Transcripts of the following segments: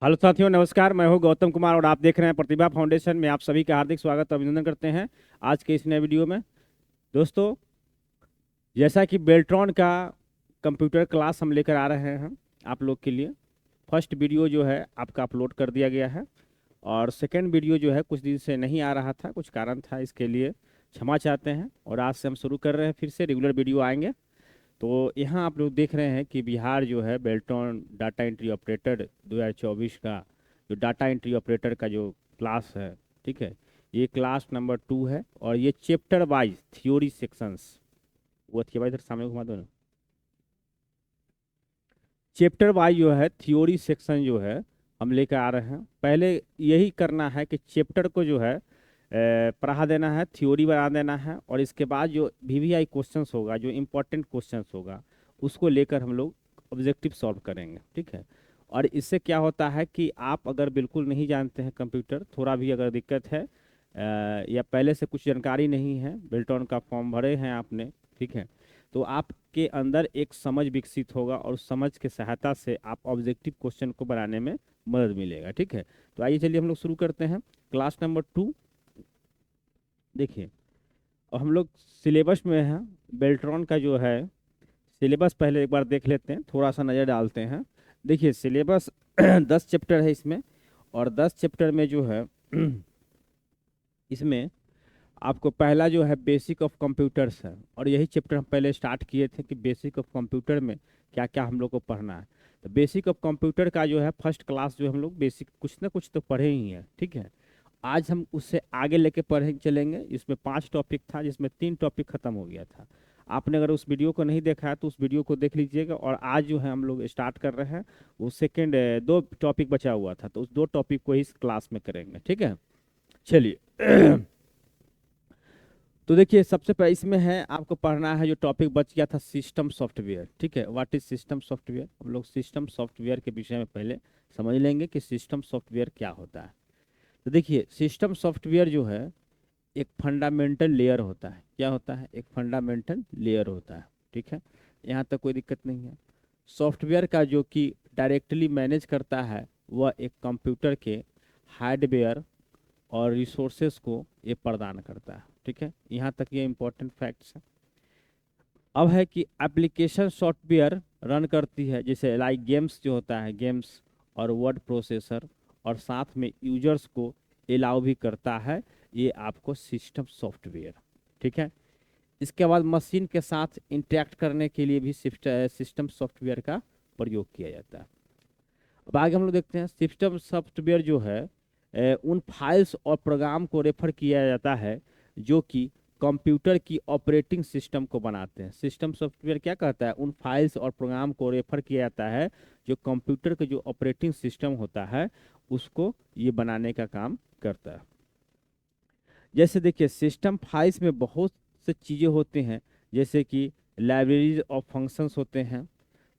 Hello साथियों, नमस्कार। मैं हूं गौतम कुमार और आप देख रहे हैं प्रतिभा फाउंडेशन में। आप सभी का हार्दिक स्वागत और अभिनंदन करते हैं आज के इस नए वीडियो में। दोस्तों, जैसा कि बेल्ट्रॉन का कंप्यूटर क्लास हम लेकर आ रहे हैं आप लोग के लिए। फर्स्ट वीडियो जो है आपका अपलोड कर दिया गया है और सेकंड वीडियो जो है कुछ दिन से नहीं आ रहा था, कुछ कारण था, इसके लिए क्षमा चाहते हैं। और आज से हम शुरू कर रहे हैं, फिर से रेगुलर वीडियो आएंगे। तो यहाँ आप लोग देख रहे हैं कि बिहार जो है बेल्ट्रॉन डाटा एंट्री ऑपरेटर 2024 का जो डाटा एंट्री ऑपरेटर का जो क्लास है, ठीक है, ये क्लास नंबर 2 है और ये चैप्टर वाइज थ्योरी सेक्शंस। वो थी भाई, इधर सामने घुमा दो ना। चैप्टर वाइज जो है थ्योरी सेक्शन जो है हम लेकर आ रहे हैं। पहले यही करना है कि चैप्टर को जो है पढ़ा देना है, थ्योरी बना देना है, और इसके बाद जो वीवीआई क्वेश्चंस होगा, जो इम्पोर्टेंट क्वेश्चंस होगा, उसको लेकर हम लोग ऑब्जेक्टिव सॉल्व करेंगे, ठीक है। और इससे क्या होता है कि आप अगर बिल्कुल नहीं जानते हैं कंप्यूटर, थोड़ा भी अगर दिक्कत है या पहले से कुछ जानकारी नहीं है, बेल्टॉन का फॉर्म भरे हैं आपने, ठीक है, तो आपके अंदर एक समझ विकसित होगा और उस समझ के सहायता से आप ऑब्जेक्टिव क्वेश्चन को बनाने में मदद मिलेगा, ठीक है। तो आइए चलिए हम लोग शुरू करते हैं क्लास नंबर 2। देखिए, और हम लोग सिलेबस में हैं। बेल्ट्रॉन का जो है सिलेबस पहले एक बार देख लेते हैं, थोड़ा सा नज़र डालते हैं। देखिए सिलेबस 10 चैप्टर है इसमें, और 10 चैप्टर में जो है इसमें आपको पहला जो है बेसिक ऑफ कंप्यूटर्स है, और यही चैप्टर हम पहले स्टार्ट किए थे कि बेसिक ऑफ कंप्यूटर में क्या क्या हम लोग को पढ़ना है। तो बेसिक ऑफ कंप्यूटर का जो है फर्स्ट क्लास जो हम लोग बेसिक कुछ ना कुछ तो पढ़े ही हैं, ठीक है। आज हम उससे आगे लेके पढ़े चलेंगे। इसमें 5 टॉपिक था जिसमें 3 टॉपिक खत्म हो गया था। आपने अगर उस वीडियो को नहीं देखा है तो उस वीडियो को देख लीजिएगा। और आज जो है हम लोग स्टार्ट कर रहे हैं वो सेकेंड 2 टॉपिक बचा हुआ था, तो उस 2 टॉपिक को इस क्लास में करेंगे, ठीक है। चलिए तो देखिए सबसे पहले इसमें है आपको पढ़ना है, जो टॉपिक बच गया था सिस्टम सॉफ्टवेयर, ठीक है। What is system software. हम लोग सिस्टम सॉफ्टवेयर के विषय में पहले समझ लेंगे कि सिस्टम सॉफ्टवेयर क्या होता है। तो देखिए सिस्टम सॉफ्टवेयर जो है एक फंडामेंटल लेयर होता है। क्या होता है? एक फंडामेंटल लेयर होता है, ठीक है। यहाँ तक कोई दिक्कत नहीं है। सॉफ्टवेयर का जो कि डायरेक्टली मैनेज करता है वह एक कंप्यूटर के हार्डवेयर और रिसोर्सेस को ये प्रदान करता है, ठीक है। यहाँ तक ये इंपॉर्टेंट फैक्ट्स है। अब है कि एप्लीकेशन सॉफ्टवेयर रन करती है, जैसे लाइक गेम्स जो होता है, गेम्स और वर्ड प्रोसेसर, और साथ में यूजर्स को अलाउ भी करता है, ये आपको सिस्टम सॉफ्टवेयर, ठीक है। इसके बाद मशीन के साथ इंटरेक्ट करने के लिए भी सिस्टम सॉफ्टवेयर का प्रयोग किया जाता है। अब आगे हम लोग देखते हैं सिस्टम सॉफ्टवेयर जो है उन फाइल्स और प्रोग्राम को रेफर किया जाता है जो कि कंप्यूटर की ऑपरेटिंग सिस्टम को बनाते हैं। सिस्टम सॉफ्टवेयर क्या कहता है? उन फाइल्स और प्रोग्राम को रेफर किया जाता है जो कंप्यूटर का जो ऑपरेटिंग सिस्टम होता है उसको ये बनाने का काम करता है। जैसे देखिए सिस्टम फाइल्स में बहुत से चीज़ें होती हैं, जैसे कि लाइब्रेरीज ऑफ फंक्शंस होते हैं।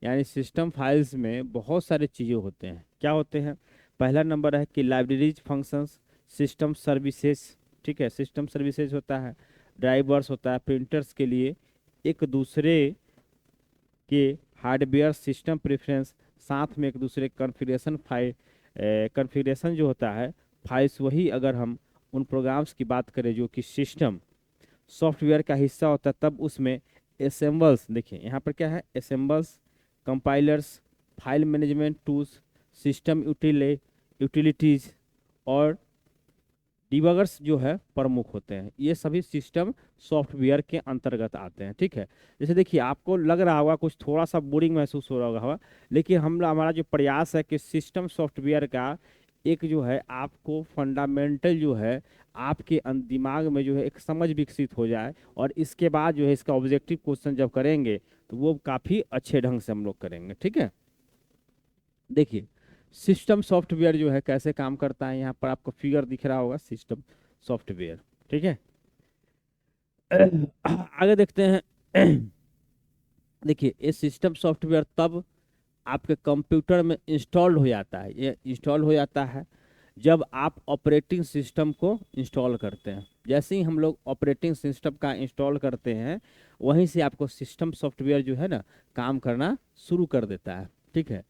यानी सिस्टम फाइल्स में बहुत सारे चीज़ें होते हैं। क्या होते हैं? पहला नंबर है कि लाइब्रेरीज फंक्शंस, सिस्टम सर्विसेज, ठीक है। सिस्टम सर्विसेज होता है, ड्राइवर्स होता है प्रिंटर्स के लिए, एक दूसरे के हार्डवेयर सिस्टम प्रेफरेंस, साथ में एक दूसरे कॉन्फ़िगरेशन फाइल, कॉन्फ़िगरेशन जो होता है फाइल्स, वही अगर हम उन प्रोग्राम्स की बात करें जो कि सिस्टम सॉफ्टवेयर का हिस्सा होता है, तब उसमें असेंबल्स, देखिए यहाँ पर क्या है, assembles, compilers, file management tools, system utilities और डिबगर्स जो है प्रमुख होते हैं। ये सभी सिस्टम सॉफ्टवेयर के अंतर्गत आते हैं, ठीक है। जैसे देखिए आपको लग रहा होगा कुछ थोड़ा सा बोरिंग महसूस हो रहा होगा, लेकिन हम हमारा जो प्रयास है कि सिस्टम सॉफ्टवेयर का एक जो है आपको फंडामेंटल जो है आपके दिमाग में जो है एक समझ विकसित हो जाए, और इसके बाद जो है इसका ऑब्जेक्टिव क्वेश्चन जब करेंगे तो वो काफ़ी अच्छे ढंग से हम लोग करेंगे, ठीक है। देखिए सिस्टम सॉफ्टवेयर जो है कैसे काम करता है, यहाँ पर आपको फिगर दिख रहा होगा सिस्टम सॉफ्टवेयर, ठीक है। आगे देखते हैं। देखिए ये सिस्टम सॉफ्टवेयर तब आपके कंप्यूटर में इंस्टॉल हो जाता है। ये इंस्टॉल हो जाता है जब आप ऑपरेटिंग सिस्टम को इंस्टॉल करते हैं। जैसे ही हम लोग ऑपरेटिंग सिस्टम का इंस्टॉल करते हैं, वहीं से आपको सिस्टम सॉफ्टवेयर जो है ना काम करना शुरू कर देता है, ठीक है।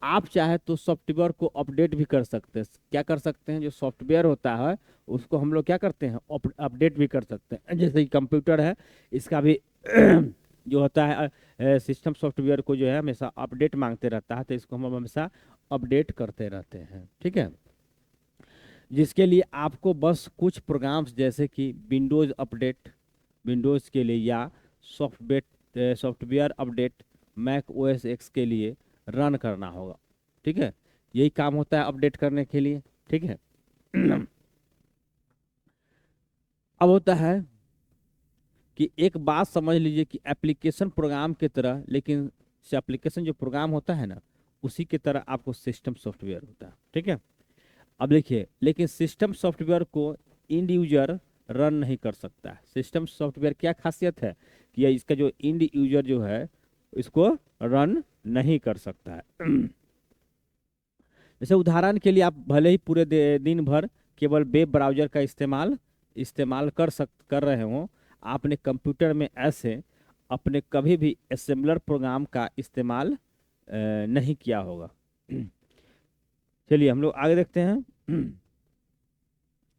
आप चाहे तो सॉफ्टवेयर को अपडेट भी कर सकते हैं। क्या कर सकते हैं, जो सॉफ्टवेयर होता है उसको हम लोग क्या करते हैं, अपडेट भी कर सकते हैं। जैसे कि कंप्यूटर है, इसका भी जो होता है सिस्टम सॉफ्टवेयर को जो है हमेशा अपडेट मांगते रहता है, तो इसको हम हमेशा अपडेट करते रहते हैं, ठीक है। जिसके लिए आपको बस कुछ प्रोग्राम्स जैसे कि विंडोज़ अपडेट, विंडोज़ के लिए, या software update Mac OS X के लिए रन करना होगा, ठीक है। यही काम होता है अपडेट करने के लिए, ठीक है। अब होता है कि एक बात समझ लीजिए कि एप्लीकेशन प्रोग्राम की तरह, लेकिन एप्लीकेशन जो प्रोग्राम होता है ना, उसी की तरह आपको सिस्टम सॉफ्टवेयर होता है, ठीक है। अब देखिए, लेकिन सिस्टम सॉफ्टवेयर को इंड यूजर रन नहीं कर सकता है। सिस्टम सॉफ्टवेयर क्या खासियत है कि ये इसका जो इंड यूजर जो है इसको रन नहीं कर सकता है। जैसे उदाहरण के लिए, आप भले ही पूरे दिन भर केवल वेब ब्राउजर का इस्तेमाल कर रहे हो, आपने कंप्यूटर में ऐसे अपने कभी भी असेंबलर प्रोग्राम का इस्तेमाल नहीं किया होगा। चलिए हम लोग आगे देखते हैं।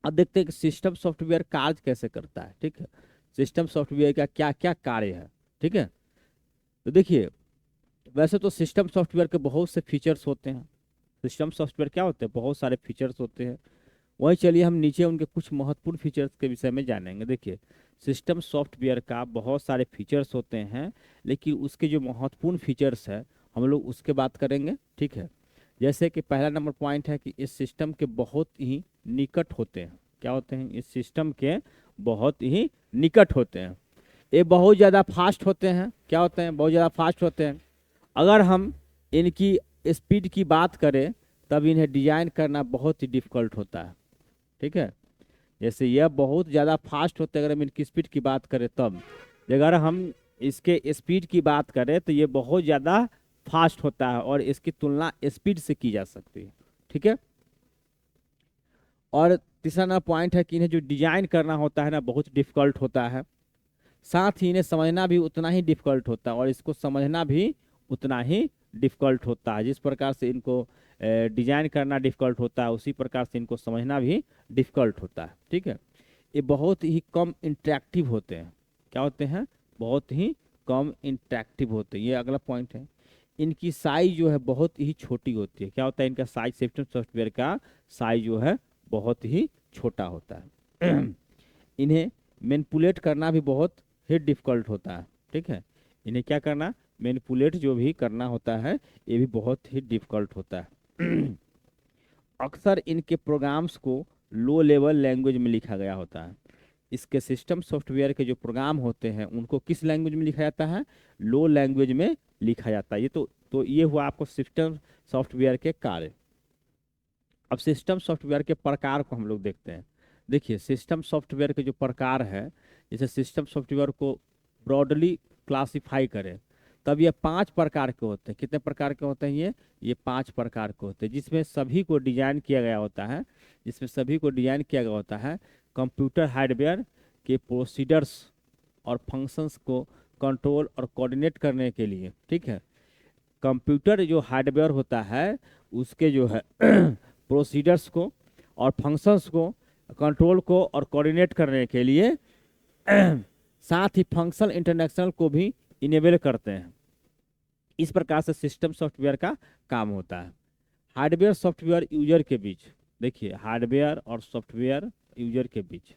अब देखते हैं कि सिस्टम सॉफ्टवेयर कार्य कैसे करता है, ठीक है। सिस्टम सॉफ्टवेयर का क्या क्या कार्य है, ठीक है। तो देखिए, वैसे तो सिस्टम सॉफ्टवेयर के बहुत से फीचर्स होते हैं। सिस्टम सॉफ्टवेयर क्या होते हैं, बहुत सारे फीचर्स होते हैं। वही चलिए हम नीचे उनके कुछ महत्वपूर्ण फीचर्स के विषय में जानेंगे। देखिए, सिस्टम सॉफ्टवेयर का बहुत सारे फीचर्स होते हैं, लेकिन उसके जो महत्वपूर्ण फीचर्स है हम लोग उसके बात करेंगे, ठीक है। जैसे कि पहला नंबर पॉइंट है कि इस सिस्टम के बहुत ही निकट होते हैं। क्या होते हैं, इस सिस्टम के बहुत ही निकट होते हैं। ये बहुत ज़्यादा फास्ट होते हैं। क्या होते हैं, बहुत ज़्यादा फास्ट होते हैं। अगर हम इनकी स्पीड की बात करें, तब इन्हें डिजाइन करना बहुत ही डिफिकल्ट होता है, ठीक है। जैसे यह बहुत ज़्यादा फास्ट होते हैं, अगर हम इनकी स्पीड की बात करें तब। अगर हम इसके स्पीड की बात करें तो ये बहुत ज़्यादा फास्ट होता है, और इसकी तुलना स्पीड से की जा सकती है, ठीक है। और तीसरा ना पॉइंट है कि इन्हें जो डिजाइन करना होता है ना, बहुत डिफिकल्ट होता है। साथ ही इन्हें समझना भी उतना ही डिफिकल्ट होता है, और इसको समझना भी उतना ही डिफिकल्ट होता है। जिस प्रकार से इनको डिजाइन करना डिफिकल्ट होता है, उसी प्रकार से इनको समझना भी डिफिकल्ट होता है, ठीक है। ये बहुत ही कम इंटरेक्टिव होते हैं। क्या होते हैं, बहुत ही कम इंटरेक्टिव होते हैं। ये अगला पॉइंट है। इनकी साइज जो है बहुत ही छोटी होती है। क्या होता है, इनका साइज, सिस्टम सॉफ्टवेयर का साइज जो है बहुत ही छोटा होता है। इन्हें मैनिपुलेट करना भी बहुत ही डिफिकल्ट होता है, ठीक है। इन्हें क्या करना, मैनिपुलेट जो भी करना होता है, ये भी बहुत ही डिफिकल्ट होता है। अक्सर इनके प्रोग्राम्स को लो लेवल लैंग्वेज में लिखा गया होता है। इसके सिस्टम सॉफ्टवेयर के जो प्रोग्राम होते हैं उनको किस लैंग्वेज में लिखा जाता है, लो लैंग्वेज में लिखा जाता है। ये तो ये हुआ आपको सिस्टम सॉफ्टवेयर के कार्य। अब सिस्टम सॉफ्टवेयर के प्रकार को हम लोग देखते हैं। देखिए, सिस्टम सॉफ्टवेयर के जो प्रकार है, जैसे सिस्टम सॉफ्टवेयर को ब्रॉडली क्लासिफाई करें, तब ये 5 प्रकार के होते हैं। कितने प्रकार के होते हैं ये 5 प्रकार के होते हैं, जिसमें सभी को डिजाइन किया गया होता है। कंप्यूटर हार्डवेयर के प्रोसीडर्स और फंक्शंस को कंट्रोल और कोऑर्डिनेट करने के लिए, ठीक है। कंप्यूटर जो हार्डवेयर होता है उसके जो है प्रोसीडर्स को और फंक्शंस को, कंट्रोल को और कोऑर्डिनेट करने के लिए, साथ ही फंक्शनल इंटरनेक्शनल को भी इनेबल करते हैं। इस प्रकार से सिस्टम सॉफ्टवेयर का काम होता है। हार्डवेयर सॉफ्टवेयर यूजर के बीच, देखिए हार्डवेयर और सॉफ्टवेयर यूजर के बीच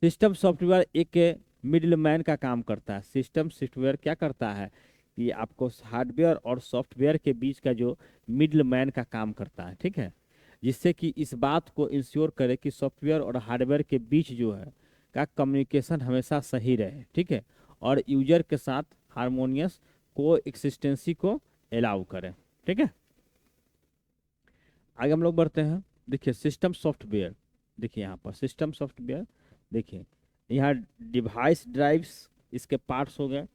सिस्टम सॉफ्टवेयर एक मिडिलमैन का काम करता है। सिस्टम सॉफ्टवेयर क्या करता है कि आपको हार्डवेयर और सॉफ्टवेयर के बीच का जो मिडिलमैन का काम करता है, ठीक है। जिससे कि इस बात को इंश्योर करे कि सॉफ्टवेयर और हार्डवेयर के बीच जो है का कम्युनिकेशन हमेशा सही रहे, ठीक है। और यूजर के साथ हारमोनियस को एक्सिस्टेंसी को अलाउ करें, ठीक है। आगे हम लोग बढ़ते हैं। देखिए सिस्टम सॉफ्टवेयर, देखिए यहाँ पर सिस्टम सॉफ्टवेयर, देखिए यहाँ डिवाइस ड्राइव्स इसके पार्ट्स हो गए।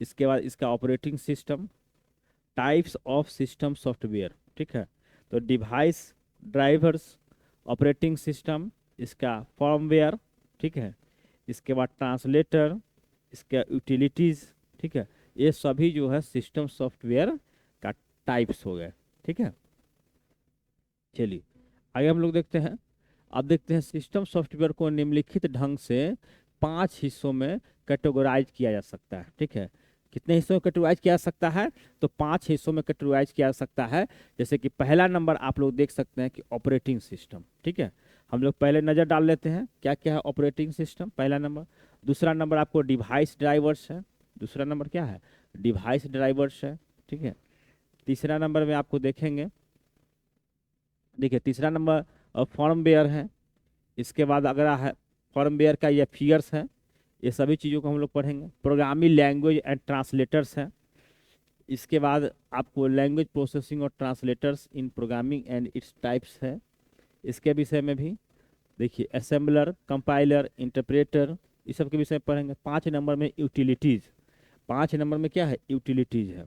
इसके बाद इसका operating system, types of system software, ठीक है। तो डिवाइस ड्राइवर्स, ऑपरेटिंग सिस्टम, इसका फर्मवेयर, ठीक है। इसके बाद ट्रांसलेटर, इसका यूटिलिटीज, ठीक है। ये सभी जो है सिस्टम सॉफ्टवेयर का टाइप्स हो गए, ठीक है। चलिए आगे हम लोग देखते हैं। अब देखते हैं सिस्टम सॉफ्टवेयर को निम्नलिखित ढंग से 5 हिस्सों में कैटेगराइज किया जा सकता है। ठीक है, कितने हिस्सों में कैटेगराइज किया जा सकता है? तो 5 हिस्सों में कैटेगराइज किया जा सकता है। जैसे कि पहला नंबर आप लोग देख सकते हैं कि ऑपरेटिंग सिस्टम। ठीक है, हम लोग पहले नज़र डाल लेते हैं क्या क्या है ऑपरेटिंग सिस्टम, पहला नंबर। दूसरा नंबर आपको डिवाइस ड्राइवर्स है। दूसरा नंबर क्या है? डिवाइस ड्राइवर्स है। ठीक है, तीसरा नंबर में आपको देखेंगे, देखिए तीसरा नंबर फर्मवेयर है। इसके बाद अगला है फर्मवेयर का ये फीचर्स है। ये सभी चीज़ों को हम लोग पढ़ेंगे। प्रोग्रामिंग लैंग्वेज एंड ट्रांसलेटर्स है। इसके बाद आपको लैंग्वेज प्रोसेसिंग और translators in programming and its types है, इसके विषय में भी देखिए असेंबलर, कंपाइलर, इंटरप्रेटर, इस सब के विषय में पढ़ेंगे। 5 नंबर में यूटिलिटीज़, 5 नंबर में क्या है? यूटिलिटीज़ है।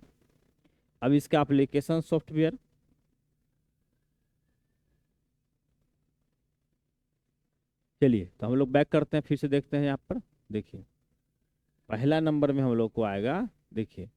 अब इसका एप्लीकेशन सॉफ्टवेयर, चलिए तो हम लोग बैक करते हैं, फिर से देखते हैं यहाँ पर। देखिए पहला नंबर में हम लोग को आएगा, देखिए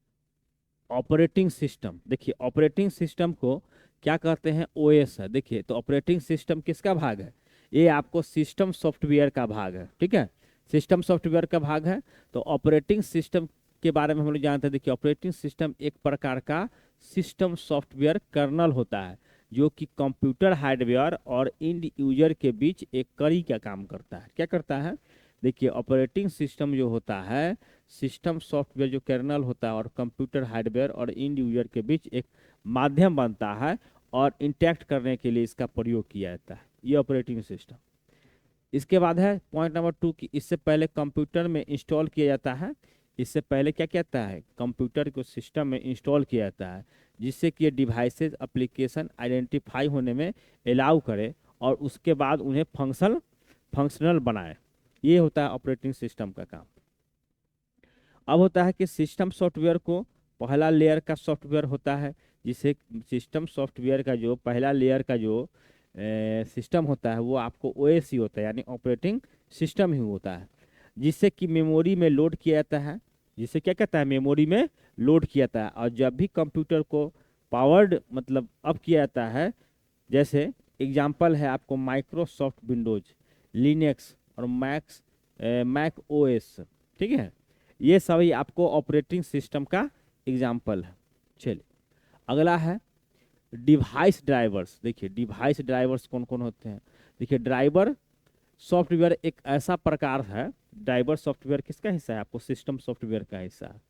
ऑपरेटिंग सिस्टम। देखिए ऑपरेटिंग सिस्टम को क्या कहते हैं? ओएस है। देखिए तो ऑपरेटिंग सिस्टम किसका भाग है? ये आपको सिस्टम सॉफ्टवेयर का भाग है। ठीक है, सिस्टम सॉफ्टवेयर का भाग है। तो ऑपरेटिंग सिस्टम के बारे में हम लोग जानते हैं। देखिए ऑपरेटिंग सिस्टम एक प्रकार का सिस्टम सॉफ्टवेयर कर्नल होता है जो कि कंप्यूटर हार्डवेयर और इंड यूजर के बीच एक कड़ी का काम करता है। क्या करता है? देखिए ऑपरेटिंग सिस्टम जो होता है, सिस्टम सॉफ्टवेयर जो कर्नल होता है और कंप्यूटर हार्डवेयर और इंड यूजर के बीच एक माध्यम बनता है और इंटैक्ट करने के लिए इसका प्रयोग किया जाता है, ये ऑपरेटिंग सिस्टम। इसके बाद है पॉइंट नंबर 2 कि इससे पहले कंप्यूटर में इंस्टॉल किया जाता है। इससे पहले क्या कहता है? कंप्यूटर को सिस्टम में इंस्टॉल किया जाता है जिससे कि ये डिवाइसेस एप्लीकेशन आइडेंटिफाई होने में अलाउ करे और उसके बाद उन्हें फंक्शनल बनाए। ये होता है ऑपरेटिंग सिस्टम का काम। अब होता है कि सिस्टम सॉफ्टवेयर को पहला लेयर का सॉफ्टवेयर होता है, जिसे सिस्टम सॉफ्टवेयर का जो पहला लेयर का जो सिस्टम होता है वो आपको ओएस ही होता है, यानी ऑपरेटिंग सिस्टम ही होता है, जिससे कि मेमोरी में लोड किया जाता है। जिसे क्या कहता है? मेमोरी में लोड किया जाता है। और जब भी कंप्यूटर को पावर्ड मतलब अप किया जाता है, जैसे एग्जांपल है आपको माइक्रोसॉफ्ट विंडोज, लिनक्स और मैक ओएस। ठीक है, ये सभी आपको ऑपरेटिंग सिस्टम का एग्जाम्पल है। चलिए अगला है डिवाइस ड्राइवर्स। देखिए डिवाइस ड्राइवर्स कौन कौन होते हैं? देखिए ड्राइवर सॉफ्टवेयर एक ऐसा प्रकार है, ड्राइवर सॉफ्टवेयर किसका हिस्सा है? आपको सिस्टम सॉफ्टवेयर का हिस्सा है,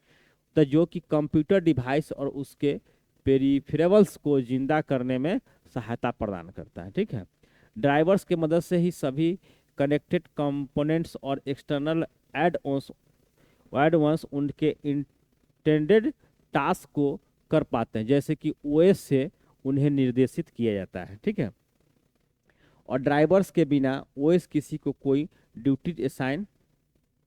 तो जो कि कंप्यूटर डिवाइस और उसके पेरिफेरल्स को जिंदा करने में सहायता प्रदान करता है। ठीक है, ड्राइवर्स की मदद से ही सभी कनेक्टेड कंपोनेंट्स और एक्सटर्नल एड एडवांस उनके इंटेंडेड टास्क को कर पाते हैं, जैसे कि ओएस से उन्हें निर्देशित किया जाता है। ठीक है, और ड्राइवर्स के बिना ओएस किसी को कोई ड्यूटी असाइन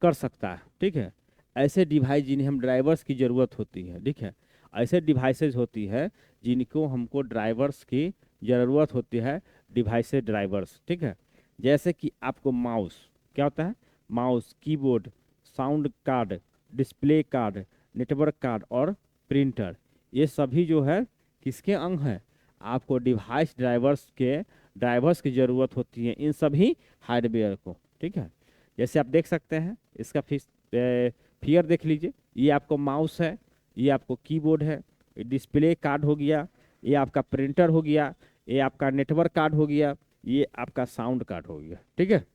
कर सकता है। ठीक है, ऐसे डिवाइस जिन्हें हम ड्राइवर्स की ज़रूरत होती है। ठीक है, ऐसे डिवाइसेज होती है जिनको हमको ड्राइवर्स की ज़रूरत होती है, डिवाइसेज ड्राइवर्स। ठीक है, जैसे कि आपको माउस क्या होता है? Mouse, keyboard, sound card, display card, network card और प्रिंटर, ये सभी जो है किसके अंग हैं? आपको ड्राइवर्स की ज़रूरत होती है इन सभी हार्डवेयर को। ठीक है, जैसे आप देख सकते हैं इसका फिगर देख लीजिए, ये आपको माउस है, ये आपको कीबोर्ड है, ये डिस्प्ले कार्ड हो गया, ये आपका प्रिंटर हो गया, ये आपका नेटवर्क कार्ड हो गया, ये आपका साउंड कार्ड हो गया। ठीक है,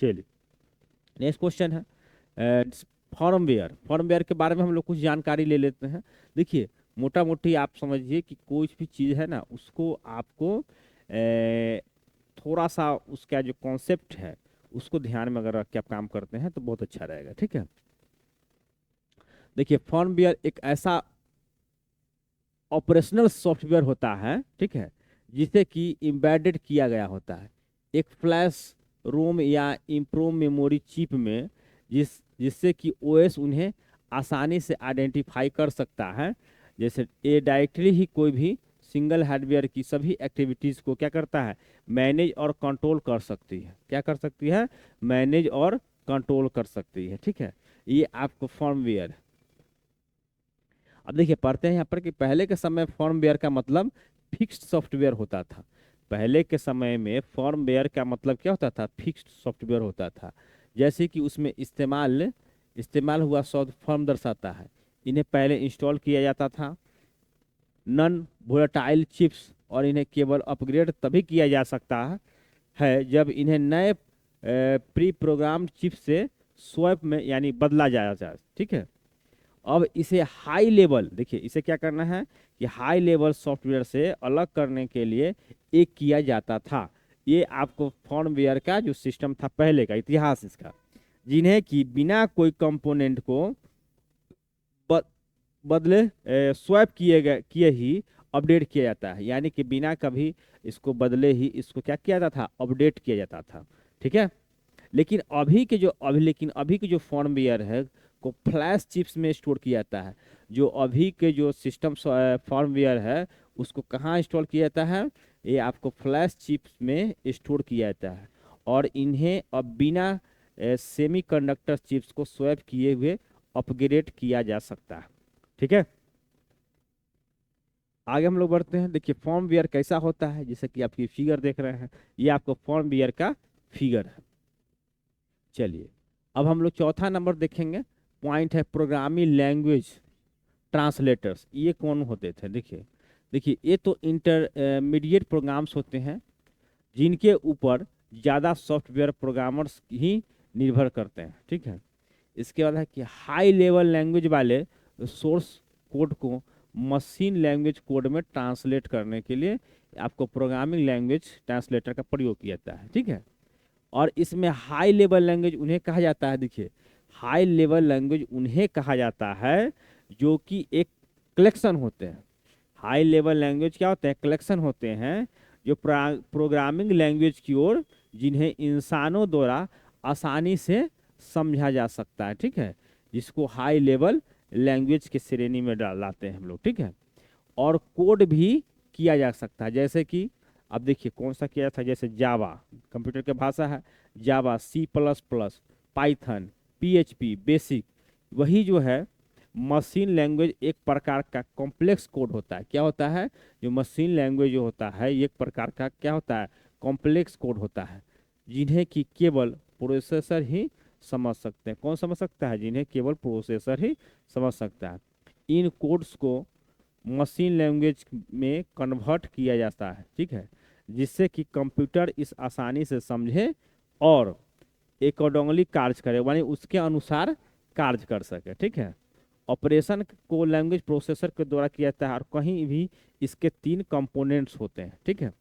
चलिए नेक्स्ट क्वेश्चन है फॉर्मवेयर। फॉर्मवेयर के बारे में हम लोग कुछ जानकारी ले लेते हैं। देखिए मोटा मोटी आप समझिए कि कोई भी चीज़ है ना, उसको आपको थोड़ा सा उसका जो कॉन्सेप्ट है उसको ध्यान में अगर रख के आप काम करते हैं तो बहुत अच्छा रहेगा। ठीक है, देखिए फर्मवेयर एक ऐसा ऑपरेशनल सॉफ्टवेयर होता है, ठीक है, जिसे कि एम्बेडेड किया गया होता है एक फ्लैश रोम या इम्प्रोम मेमोरी चिप में, जिससे कि ओएस उन्हें आसानी से आइडेंटिफाई कर सकता है। जैसे ये डायरेक्टली ही कोई भी सिंगल हार्डवेयर की सभी एक्टिविटीज़ को क्या करता है? मैनेज और कंट्रोल कर सकती है। क्या कर सकती है? मैनेज और कंट्रोल कर सकती है। ठीक है, ये आपको फर्मवेयर। अब देखिए पढ़ते हैं यहाँ पर कि पहले के समय फर्मवेयर का मतलब फिक्स्ड सॉफ्टवेयर होता था। पहले के समय में फर्मवेयर का मतलब क्या होता था, फिक्स्ड सॉफ्टवेयर होता था। जैसे कि उसमें इस्तेमाल इस्तेमाल हुआ शब्द फर्म दर्शाता है। इन्हें पहले इंस्टॉल किया जाता था नॉन वोलेटाइल चिप्स, और इन्हें केवल अपग्रेड तभी किया जा सकता है जब इन्हें नए प्री प्रोग्राम चिप से स्वैप में यानी बदला जाया जाए। ठीक है। अब इसे हाई लेवल, देखिए इसे क्या करना है कि हाई लेवल सॉफ्टवेयर से अलग करने के लिए एक किया जाता था। ये आपको फर्मवेयर का जो सिस्टम था पहले का इतिहास इसका, जिन्हें कि बिना कोई कंपोनेंट को ब- बदले स्वैप किए ही अपडेट किया जाता है, यानी कि बिना कभी इसको बदले ही इसको क्या किया जाता था, अपडेट किया जाता था। ठीक है। लेकिन अभी के जो फर्मवेयर है को फ्लैश चिप्स में स्टोर किया जाता है। जो अभी के जो सिस्टम फर्मवेयर है उसको कहाँ इंस्टॉल किया जाता है, ये आपको फ्लैश चिप्स में स्टोर किया जाता है। और इन्हें अब बिना सेमीकंडक्टर चिप्स को स्वैप किए हुए अपग्रेड किया जा सकता है। ठीक है। आगे हम लोग बढ़ते हैं। देखिए फर्मवेयर कैसा होता है, जैसे कि आपकी फिगर देख रहे हैं, ये आपको फर्मवेयर का फिगर है। चलिए अब हम लोग चौथा नंबर देखेंगे। पॉइंट है प्रोग्रामिंग लैंग्वेज ट्रांसलेटर्स। ये कौन होते थे, देखिए देखिए ये तो इंटरमीडिएट प्रोग्राम्स होते हैं जिनके ऊपर ज़्यादा सॉफ्टवेयर प्रोग्रामर्स ही निर्भर करते हैं। ठीक है। इसके बाद है कि हाई लेवल लैंग्वेज वाले सोर्स कोड को मशीन लैंग्वेज कोड में ट्रांसलेट करने के लिए आपको प्रोग्रामिंग लैंग्वेज ट्रांसलेटर का प्रयोग किया जाता है। ठीक है। और इसमें हाई लेवल लैंग्वेज उन्हें कहा जाता है, देखिए हाई लेवल लैंग्वेज उन्हें कहा जाता है जो कि एक कलेक्शन होते हैं। हाई लेवल लैंग्वेज क्या होते हैं, कलेक्शन होते हैं जो प्रोग्रामिंग लैंग्वेज की ओर जिन्हें इंसानों द्वारा आसानी से समझा जा सकता है। ठीक है। जिसको हाई लेवल लैंग्वेज की श्रेणी में डाल लाते हैं हम लोग। ठीक है। और कोड भी किया जा सकता है, जैसे कि अब देखिए कौन सा किया था, जैसे जावा कंप्यूटर की भाषा है, जावा, C++, पाइथन, PHP बेसिक। वही जो है मशीन लैंग्वेज एक प्रकार का कॉम्प्लेक्स कोड होता है। क्या होता है, जो मशीन लैंग्वेज जो होता है एक प्रकार का क्या होता है, कॉम्प्लेक्स कोड होता है, जिन्हें कि केवल प्रोसेसर ही समझ सकते हैं। कौन समझ सकता है, जिन्हें केवल प्रोसेसर ही समझ सकता है। इन कोड्स को मशीन लैंग्वेज में कन्वर्ट किया जाता है। ठीक है। जिससे कि कंप्यूटर इस आसानी से समझे और एकॉर्डिंगली कार्य करे, यानी उसके अनुसार कार्य कर सके। ठीक है। ऑपरेशन को लैंग्वेज प्रोसेसर के द्वारा किया जाता है और कहीं भी इसके 3 कंपोनेंट्स होते हैं। ठीक है।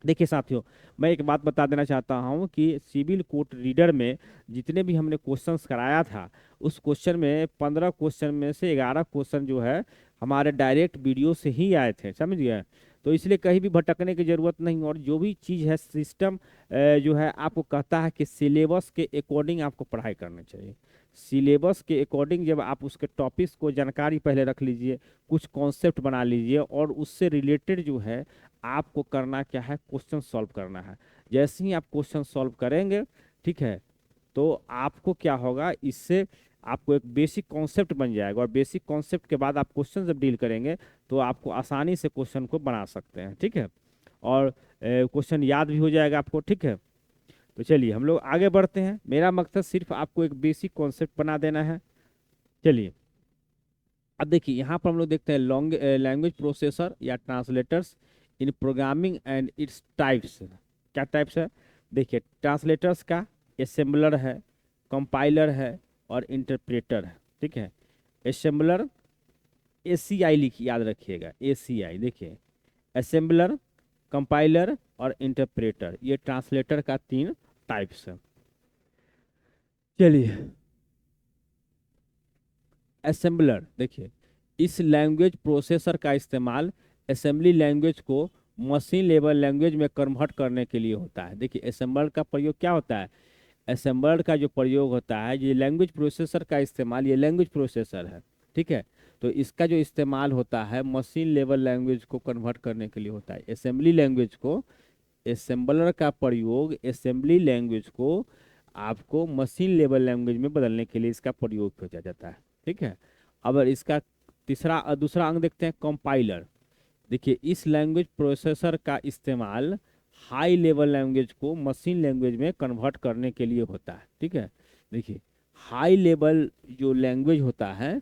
देखिए साथियों, मैं एक बात बता देना चाहता हूँ कि सिविल कोर्ट रीडर में जितने भी हमने क्वेश्चंस कराया था, उस क्वेश्चन में 15 क्वेश्चन में से 11 क्वेश्चन जो है हमारे डायरेक्ट वीडियो से ही आए थे, समझ गए। तो इसलिए कहीं भी भटकने की जरूरत नहीं। और जो भी चीज़ है सिस्टम जो है आपको कहता है कि सिलेबस के अकॉर्डिंग आपको पढ़ाई करनी चाहिए। सिलेबस के अकॉर्डिंग जब आप उसके टॉपिक्स को जानकारी पहले रख लीजिए, कुछ कॉन्सेप्ट बना लीजिए और उससे रिलेटेड जो है आपको करना क्या है, क्वेश्चन सॉल्व करना है। जैसे ही आप क्वेश्चन सॉल्व करेंगे, ठीक है, तो आपको क्या होगा, इससे आपको एक बेसिक कॉन्सेप्ट बन जाएगा। और बेसिक कॉन्सेप्ट के बाद आप क्वेश्चन जब डील करेंगे तो आपको आसानी से क्वेश्चन को बना सकते हैं। ठीक है। और क्वेश्चन याद भी हो जाएगा आपको। ठीक है। तो चलिए हम लोग आगे बढ़ते हैं। मेरा मकसद सिर्फ आपको एक बेसिक कॉन्सेप्ट बना देना है। चलिए अब देखिए यहाँ पर हम लोग देखते हैं लॉन्ग लैंग्वेज प्रोसेसर या translators in programming and its types. क्या टाइप्स है, देखिए ट्रांसलेटर्स का असेंबलर है, कंपाइलर है और इंटरप्रेटर है। ठीक है। असेंबलर ACI लिखिए, याद रखिएगा ACI। देखिए असेंबलर, कंपाइलर और इंटरप्रेटर, ये ट्रांसलेटर का 3 टाइप्स है। चलिए असेंबलर, देखिए इस लैंग्वेज प्रोसेसर का इस्तेमाल असेंबली लैंग्वेज को मशीन लेवल लैंग्वेज में कन्वर्ट करने के लिए होता है। देखिए असेंबलर का प्रयोग क्या होता है, असेंबलर का जो प्रयोग होता है, ये लैंग्वेज प्रोसेसर का इस्तेमाल, ये लैंग्वेज प्रोसेसर है। ठीक है। तो इसका जो इस्तेमाल होता है मशीन लेवल लैंग्वेज को कन्वर्ट करने के लिए होता है। असेंबली लैंग्वेज को, असेंबलर का प्रयोग असेंबली लैंग्वेज को आपको मशीन लेवल लैंग्वेज में बदलने के लिए इसका प्रयोग किया जाता है। ठीक है। अब इसका दूसरा अंग देखते हैं, कंपाइलर। देखिए इस लैंग्वेज प्रोसेसर का इस्तेमाल हाई लेवल लैंग्वेज को मशीन लैंग्वेज में कन्वर्ट करने के लिए होता है। ठीक है, देखिए हाई लेवल जो लैंग्वेज होता है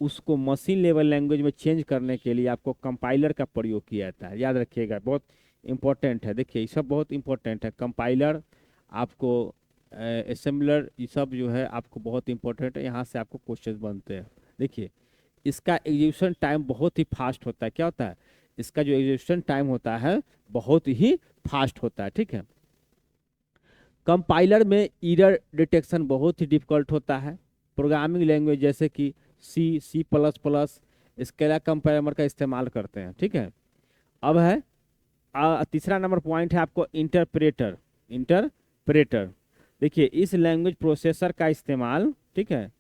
उसको मशीन लेवल लैंग्वेज में चेंज करने के लिए आपको कंपाइलर का प्रयोग किया जाता है। याद रखिएगा, बहुत इंपॉर्टेंट है। देखिए ये सब बहुत इंपॉर्टेंट है। कंपाइलर, आपको असेंबलर, ये सब जो है आपको बहुत इंपॉर्टेंट है। यहाँ से आपको क्वेश्चन बनते हैं। देखिए इसका एग्जीक्यूशन टाइम बहुत ही फास्ट होता है। क्या होता है, इसका जो एग्जीक्यूशन टाइम होता है बहुत ही फास्ट होता है। ठीक है, कंपाइलर में एरर डिटेक्शन बहुत ही डिफिकल्ट होता है। प्रोग्रामिंग लैंग्वेज जैसे कि C plus plus, Scala compiler का इस्तेमाल करते हैं। ठीक है, अब है तीसरा नंबर पॉइंट है आपको इंटरप्रेटर। इंटरप्रेटर, देखिए इस लैंग्वेज प्रोसेसर का इस्तेमाल, ठीक है,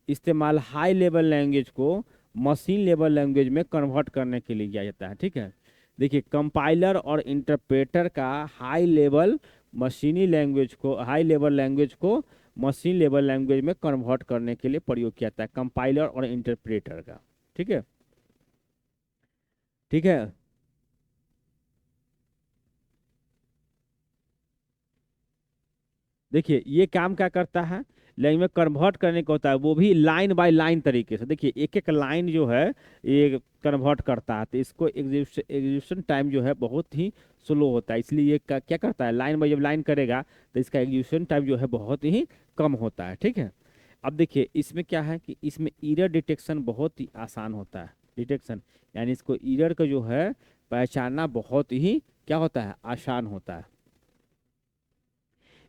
इस्तेमाल हाई लेवल लैंग्वेज को मशीन लेवल लैंग्वेज में कन्वर्ट करने के लिए किया जाता है। ठीक है, देखिए कंपाइलर और इंटरप्रेटर का हाई लेवल लैंग्वेज को मशीन लेवल लैंग्वेज में कन्वर्ट करने के लिए प्रयोग किया जाता है, कंपाइलर और इंटरप्रेटर का। ठीक है, ठीक है। देखिए ये काम क्या करता है, लैंग्वेज में कन्वर्ट करने का होता है, वो भी लाइन बाय लाइन तरीके से। देखिए एक एक लाइन जो है ये कन्वर्ट करता है, तो इसको एग्जीक्यूशन टाइम जो है बहुत ही स्लो होता है। इसलिए ये क्या करता है, लाइन बाय जब लाइन करेगा तो इसका एग्जीक्यूशन टाइम जो है बहुत ही कम होता है। ठीक है, अब देखिए इसमें क्या है कि इसमें एरर डिटेक्शन बहुत ही आसान होता है। डिटेक्शन यानी इसको एरर का जो है पहचानना बहुत ही क्या होता है, आसान होता है।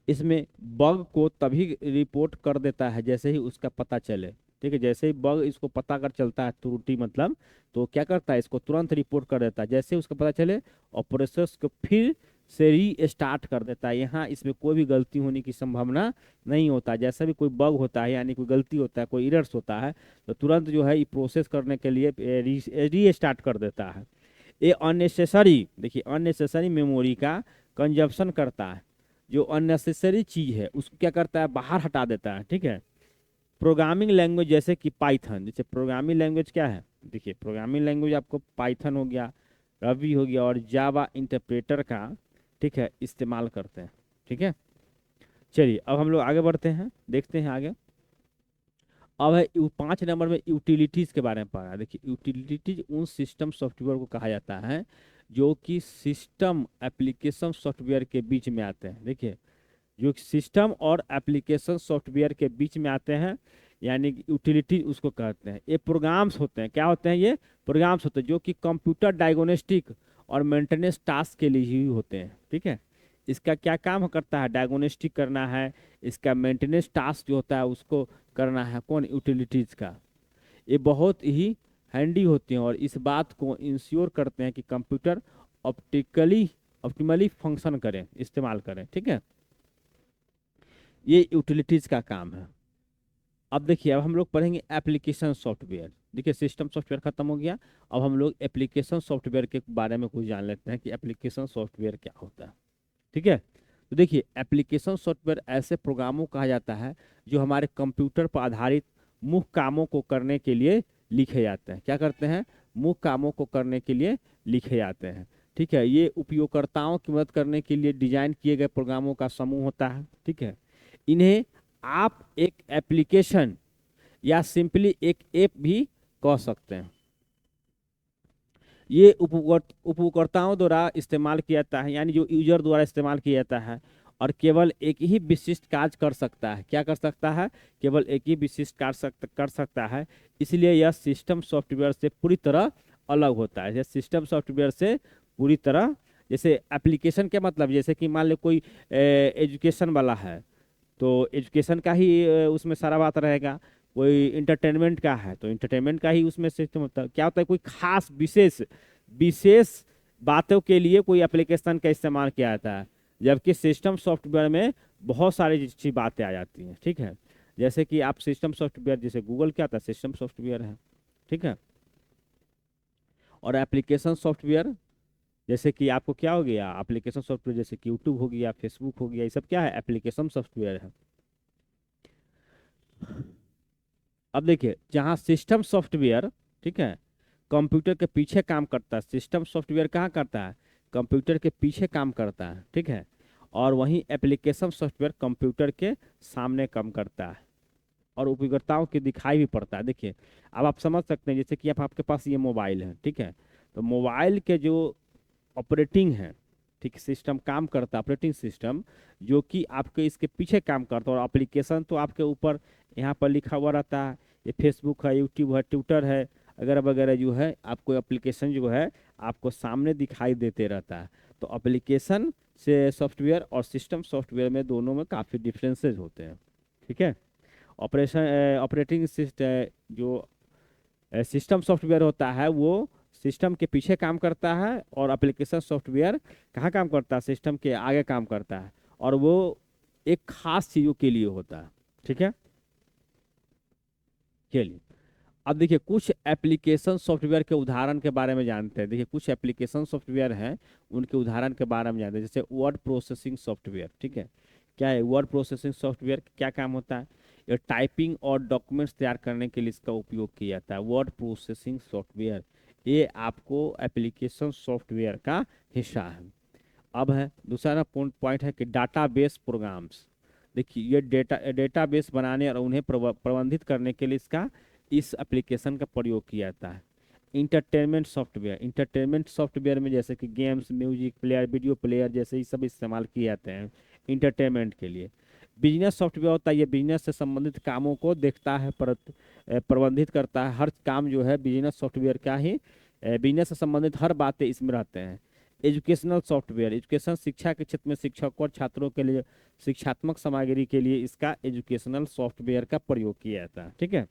इसमें बग को तभी रिपोर्ट कर देता है जैसे ही उसका पता चले। ठीक है, जैसे ही बग इसको पता कर चलता है, त्रुटि मतलब, तो क्या करता है, इसको तुरंत रिपोर्ट कर देता है जैसे ही उसका पता चले, और प्रोसेस को फिर से री स्टार्ट कर देता है। यहाँ इसमें कोई भी गलती होने की संभावना नहीं होता। जैसा भी कोई बग होता है यानी कोई गलती होता है, कोई एरर्स होता है, तो तुरंत जो है ये प्रोसेस करने के लिए री स्टार्ट कर देता है। ये अननेसेसरी, देखिए अननेसेसरी मेमोरी का कंजप्शन करता है। जो अननेसेसरी चीज है उसको क्या करता है, बाहर हटा देता है। ठीक है, प्रोग्रामिंग लैंग्वेज जैसे कि पाइथन, जैसे प्रोग्रामिंग लैंग्वेज क्या है, देखिए प्रोग्रामिंग लैंग्वेज आपको पाइथन हो गया, रवि हो गया और जावा इंटरप्रेटर का, ठीक है, इस्तेमाल करते हैं। ठीक है, चलिए अब हम लोग आगे बढ़ते हैं, देखते हैं आगे। अब है 5 नंबर में यूटिलिटीज के बारे में पढ़ा। देखिए यूटिलिटीज उन सिस्टम सॉफ्टवेयर को कहा जाता है जो कि सिस्टम एप्लीकेशन सॉफ्टवेयर के बीच में आते हैं। देखिए जो सिस्टम और एप्लीकेशन सॉफ्टवेयर के बीच में आते हैं, यानी यूटिलिटी उसको कहते हैं। ये प्रोग्राम्स होते हैं, क्या होते हैं, ये प्रोग्राम्स होते हैं जो कि कंप्यूटर डायग्नोस्टिक और मेंटेनेंस टास्क के लिए ही होते हैं। ठीक है, इसका क्या काम करता है, डायग्नोस्टिक करना है, इसका मेंटेनेंस टास्क जो होता है उसको करना है, कौन, यूटिलिटीज का। ये बहुत ही हैंडी होते हैं और इस बात को इंश्योर करते हैं कि कंप्यूटर ऑप्टिमली फंक्शन करें, इस्तेमाल करें। ठीक है, ये यूटिलिटीज का काम है। अब देखिए अब हम लोग पढ़ेंगे एप्लीकेशन सॉफ्टवेयर। देखिए सिस्टम सॉफ्टवेयर खत्म हो गया, अब हम लोग एप्लीकेशन सॉफ्टवेयर के बारे में कुछ जान लेते हैं कि एप्लीकेशन सॉफ्टवेयर क्या होता है। ठीक है, तो देखिए एप्लीकेशन सॉफ्टवेयर ऐसे प्रोग्रामों कहा जाता है जो हमारे कंप्यूटर पर आधारित मुख्य कामों को करने के लिए लिखे जाते हैं। क्या करते हैं, मुख्य कामों को करने के लिए लिखे जाते हैं। ठीक है, ये उपयोगकर्ताओं की मदद करने के लिए डिजाइन किए गए प्रोग्रामों का समूह होता है। ठीक है, इन्हें आप एक एप्लीकेशन या सिंपली एक ऐप भी कह सकते हैं। ये उपयोगकर्ताओं द्वारा इस्तेमाल किया जाता है, यानी जो यूजर द्वारा इस्तेमाल किया जाता है, और केवल एक ही विशिष्ट कार्य कर सकता है। क्या कर सकता है, केवल एक ही विशिष्ट कार्य कर सकता है। इसलिए यह सिस्टम सॉफ्टवेयर से पूरी तरह अलग होता है। जैसे सिस्टम सॉफ्टवेयर से पूरी तरह, जैसे एप्लीकेशन के मतलब, जैसे कि मान लो कोई एजुकेशन वाला है तो एजुकेशन का ही उसमें सारा बात रहेगा। कोई इंटरटेनमेंट का है तो इंटरटेनमेंट का ही उसमें सिस्टम होता है। क्या होता है, कोई खास विशेष विशेष बातों के लिए कोई एप्लीकेशन का इस्तेमाल किया जाता है, जबकि सिस्टम सॉफ्टवेयर में बहुत सारी अच्छी बातें आ जाती हैं। ठीक है, जैसे कि आप सिस्टम सॉफ्टवेयर, जैसे गूगल क्या था, सिस्टम सॉफ्टवेयर है। ठीक है, और एप्लीकेशन सॉफ्टवेयर जैसे कि आपको क्या हो गया, एप्लीकेशन सॉफ्टवेयर जैसे कि यूट्यूब हो गया, फेसबुक हो गया, ये सब क्या है, एप्लीकेशन सॉफ्टवेयर है। अब देखिए जहाँ सिस्टम सॉफ्टवेयर, ठीक है, कंप्यूटर के पीछे काम करता है। सिस्टम सॉफ्टवेयर कहाँ करता है, कंप्यूटर के पीछे काम करता है, ठीक है। और वहीं एप्लीकेशन सॉफ्टवेयर कंप्यूटर के सामने काम करता है और उपयोगिताओं की दिखाई भी पड़ता है। देखिए अब आप समझ सकते हैं, जैसे कि आप आपके पास ये मोबाइल है, ठीक है, तो मोबाइल के जो ऑपरेटिंग है, ठीक, सिस्टम काम करता है, ऑपरेटिंग सिस्टम जो कि आपके इसके पीछे काम करता है, और एप्लीकेशन तो आपके ऊपर यहाँ पर लिखा हुआ रहता है। ये फेसबुक है, यूट्यूब है, ट्विटर है, वगैरह वगैरह जो है आपको एप्लीकेशन जो है आपको सामने दिखाई देते रहता है। तो एप्लीकेशन से सॉफ्टवेयर और सिस्टम सॉफ्टवेयर में दोनों में काफ़ी डिफरेंसेस होते हैं, ठीक है। ऑपरेटिंग सिस्टम जो सिस्टम सॉफ्टवेयर होता है वो सिस्टम के पीछे काम करता है, और एप्लीकेशन सॉफ्टवेयर कहाँ काम करता है, सिस्टम के आगे काम करता है, और वो एक खास चीज़ों के लिए होता है, ठीक है। चलिए अब देखिए कुछ एप्लीकेशन सॉफ्टवेयर के उदाहरण के बारे में जानते हैं। देखिए कुछ एप्लीकेशन सॉफ्टवेयर हैं, उनके उदाहरण के बारे में जानते हैं, जैसे वर्ड प्रोसेसिंग सॉफ्टवेयर, ठीक है। क्या है वर्ड प्रोसेसिंग सॉफ्टवेयर, क्या काम होता है, ये टाइपिंग और डॉक्यूमेंट्स तैयार करने के लिए इसका उपयोग किया जाता है। वर्ड प्रोसेसिंग सॉफ्टवेयर ये आपको एप्लीकेशन सॉफ्टवेयर का हिस्सा है। अब है दूसरा पॉइंट है कि डाटाबेस प्रोग्राम्स। देखिए ये डेटाबेस बनाने और उन्हें प्रबंधित करने के लिए इस एप्लीकेशन का प्रयोग किया जाता है। इंटरटेनमेंट सॉफ्टवेयर में जैसे कि games, music player, video player जैसे ये सब इस्तेमाल किए जाते हैं इंटरटेनमेंट के लिए। बिजनेस सॉफ्टवेयर होता है, ये बिजनेस से संबंधित कामों को देखता है, प्रबंधित करता है। हर काम जो है बिजनेस सॉफ्टवेयर का ही, बिजनेस से संबंधित हर बातें इसमें रहते हैं। एजुकेशनल सॉफ्टवेयर, एजुकेशन शिक्षा के क्षेत्र में शिक्षकों और छात्रों के लिए शिक्षात्मक सामग्री के लिए इसका एजुकेशनल सॉफ्टवेयर का प्रयोग किया जाता है, ठीक है।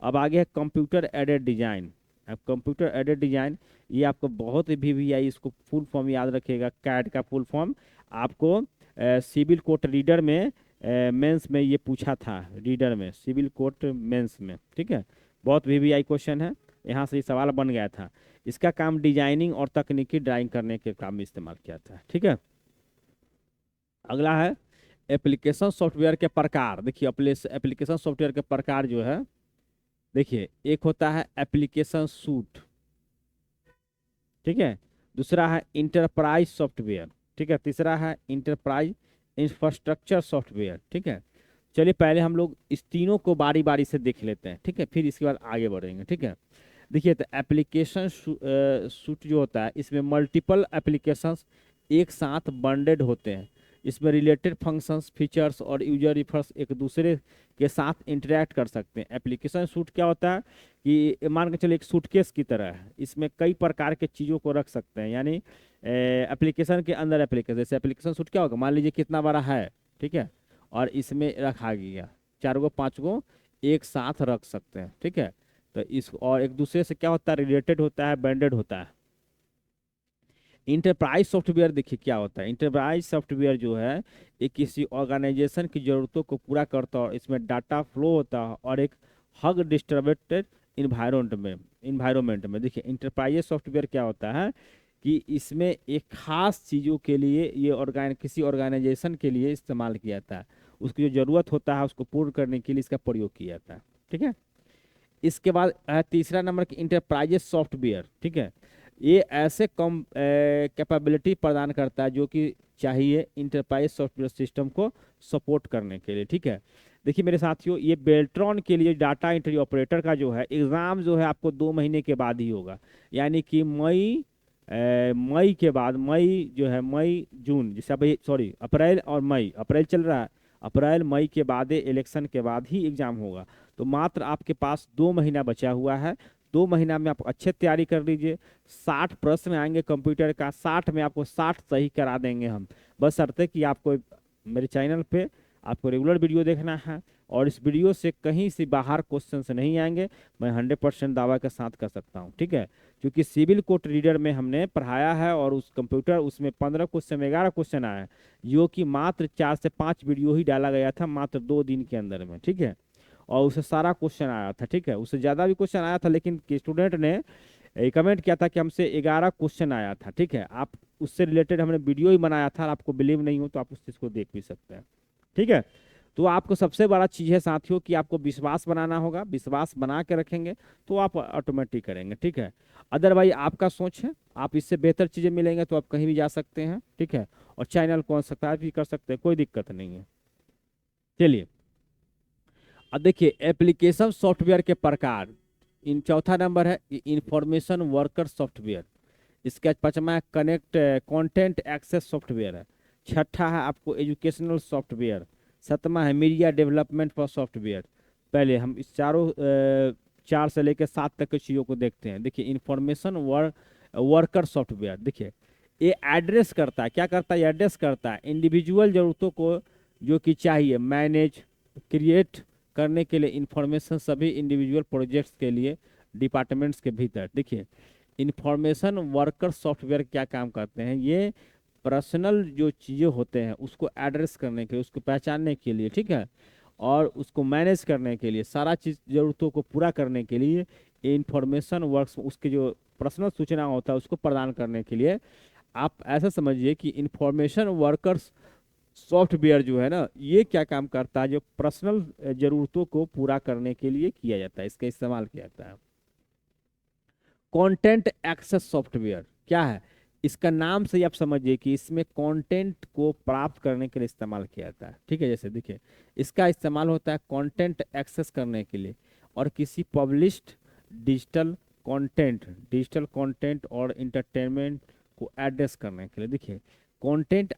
अब आगे है कंप्यूटर एडेड डिजाइन। अब कंप्यूटर एडेड डिजाइन ये आपको बहुत भी आई, इसको फुल फॉर्म याद रखिएगा, कैड का फुल फॉर्म आपको सिविल कोर्ट रीडर में मेंस में ये पूछा था, रीडर में सिविल कोर्ट मेंस में, ठीक है। बहुत भी आई क्वेश्चन है, यहाँ से ये सवाल बन गया था। इसका काम डिजाइनिंग और तकनीकी ड्राइंग करने के काम में इस्तेमाल किया था, ठीक है। अगला है एप्लीकेशन सॉफ्टवेयर के प्रकार। देखिए एप्लीकेशन सॉफ्टवेयर के प्रकार जो है, देखिए एक होता है एप्लीकेशन सूट, ठीक है। दूसरा है इंटरप्राइज सॉफ्टवेयर, ठीक है। तीसरा है इंटरप्राइज इंफ्रास्ट्रक्चर सॉफ्टवेयर, ठीक है। चलिए पहले हम लोग इस तीनों को बारी बारी से देख लेते हैं, ठीक है, फिर इसके बाद आगे बढ़ेंगे, ठीक है। देखिए तो एप्लीकेशन सूट जो होता है, इसमें मल्टीपल एप्लीकेशंस एक साथ बंडेड होते हैं। इसमें रिलेटेड फंक्शंस, फीचर्स और यूजर रिफर्स एक दूसरे के साथ इंटरेक्ट कर सकते हैं। एप्लीकेशन सूट क्या होता है कि मान के चलिए एक सूटकेस की तरह है, इसमें कई प्रकार के चीज़ों को रख सकते हैं, यानी एप्लीकेशन के अंदर एप्लीकेशन, जैसे एप्लीकेशन सूट क्या होगा, मान लीजिए कितना बड़ा है, ठीक है, और इसमें रखा गया 4 गो 5 गो एक साथ रख सकते हैं, ठीक है। तो इस और एक दूसरे से क्या होता है, रिलेटेड होता है, बैंडेड होता है। इंटरप्राइज सॉफ्टवेयर देखिए क्या होता है, इंटरप्राइज सॉफ्टवेयर जो है ये किसी ऑर्गेनाइजेशन की ज़रूरतों को पूरा करता है, और इसमें डाटा फ्लो होता है और एक हग डिस्ट्रीब्यूटेड इन्वायरमेंट में। देखिए इंटरप्राइज सॉफ्टवेयर क्या होता है कि इसमें एक खास चीज़ों के लिए ये किसी ऑर्गेनाइजेशन के लिए इस्तेमाल किया जाता है, उसकी जो ज़रूरत होता है उसको पूर्ण करने के लिए इसका प्रयोग किया जाता है, ठीक है। इसके बाद है तीसरा नंबर की इंटरप्राइजेस सॉफ्टवेयर, ठीक है। ये ऐसे कम कैपेबिलिटी प्रदान करता है जो कि चाहिए इंटरप्राइज सॉफ्टवेयर सिस्टम को सपोर्ट करने के लिए, ठीक है। देखिए मेरे साथियों, ये बेल्ट्रॉन के लिए डाटा एंट्री ऑपरेटर का जो है एग्ज़ाम जो है आपको 2 महीने के बाद ही होगा, यानी कि मई के बाद, मई जो है मई जून, जैसे अभी सॉरी अप्रैल और मई, अप्रैल चल रहा है, अप्रैल मई के बाद इलेक्शन के बाद ही एग्ज़ाम होगा। तो मात्र आपके पास 2 महीना बचा हुआ है। 2 महीना में आप अच्छे तैयारी कर लीजिए। 60 प्रश्न आएंगे कंप्यूटर का, 60 में आपको 60 सही करा देंगे हम, बस शर्त कि आपको मेरे चैनल पे आपको रेगुलर वीडियो देखना है, और इस वीडियो से कहीं से बाहर क्वेश्चन से नहीं आएंगे, मैं 100% दावा के साथ कर सकता हूँ, ठीक है। क्योंकि सिविल कोर्ट रीडर में हमने पढ़ाया है, और उस कंप्यूटर उसमें 15 क्वेश्चन में 11 क्वेश्चन आया है, जो कि मात्र 4 से 5 वीडियो ही डाला गया था मात्र 2 दिन के अंदर में, ठीक है। और उसे सारा क्वेश्चन आया था, ठीक है, उससे ज़्यादा भी क्वेश्चन आया था, लेकिन स्टूडेंट ने कमेंट किया था कि हमसे 11 क्वेश्चन आया था, ठीक है। आप उससे रिलेटेड हमने वीडियो ही बनाया था, आपको बिलीव नहीं हो तो आप उस चीज़ को देख भी सकते हैं, ठीक है। तो आपको सबसे बड़ा चीज़ है साथियों कि आपको विश्वास बनाना होगा। विश्वास बना के रखेंगे तो आप ऑटोमेटिक करेंगे, ठीक है। अदरवाइज आपका सोच है, आप इससे बेहतर चीज़ें मिलेंगे तो आप कहीं भी जा सकते हैं, ठीक है। और चैनल को सब्सक्राइब भी कर सकते हैं, कोई दिक्कत नहीं है। चलिए अब देखिए एप्लीकेशन सॉफ्टवेयर के प्रकार। इन चौथा नंबर है इंफॉर्मेशन वर्कर सॉफ्टवेयर। इसके बाद पांचवा है कनेक्ट कंटेंट एक्सेस सॉफ्टवेयर है। छठा है आपको एजुकेशनल सॉफ्टवेयर। सातवां है मीडिया डेवलपमेंट फॉर सॉफ्टवेयर। पहले हम इस चारों 4 से लेकर 7 तक की चीज़ों को देखते हैं। देखिए इंफॉर्मेशन वर्कर सॉफ्टवेयर, देखिए ये एड्रेस करता है, क्या करता है, एड्रेस करता है इंडिविजुअल ज़रूरतों को जो कि चाहिए मैनेज क्रिएट करने के लिए इंफॉर्मेशन सभी इंडिविजुअल प्रोजेक्ट्स के लिए डिपार्टमेंट्स के भीतर। देखिए इंफॉर्मेशन वर्कर सॉफ्टवेयर क्या काम करते हैं, ये पर्सनल जो चीज़ें होते हैं उसको एड्रेस करने के लिए, उसको पहचानने के लिए, ठीक है, और उसको मैनेज करने के लिए, सारा चीज़ ज़रूरतों को पूरा करने के लिए इंफॉर्मेशन वर्क्स, उसके जो पर्सनल सूचना होता है उसको प्रदान करने के लिए आप ऐसा समझिए कि इंफॉर्मेशन वर्कर्स सॉफ्टवेयर जो है ना ये क्या काम करता है, जो पर्सनल ज़रूरतों को पूरा करने के लिए किया जाता है, इसका इस्तेमाल किया जाता है। कंटेंट एक्सेस सॉफ्टवेयर क्या है, इसका नाम से ही आप समझिए कि इसमें कंटेंट को प्राप्त करने के लिए इस्तेमाल किया जाता है, ठीक है। जैसे देखिए इसका इस्तेमाल होता है कंटेंट एक्सेस करने के लिए और किसी पब्लिश्ड डिजिटल डिजिटल कंटेंट और इंटरटेनमेंट को एड्रेस करने के लिए। देखिए कंटेंट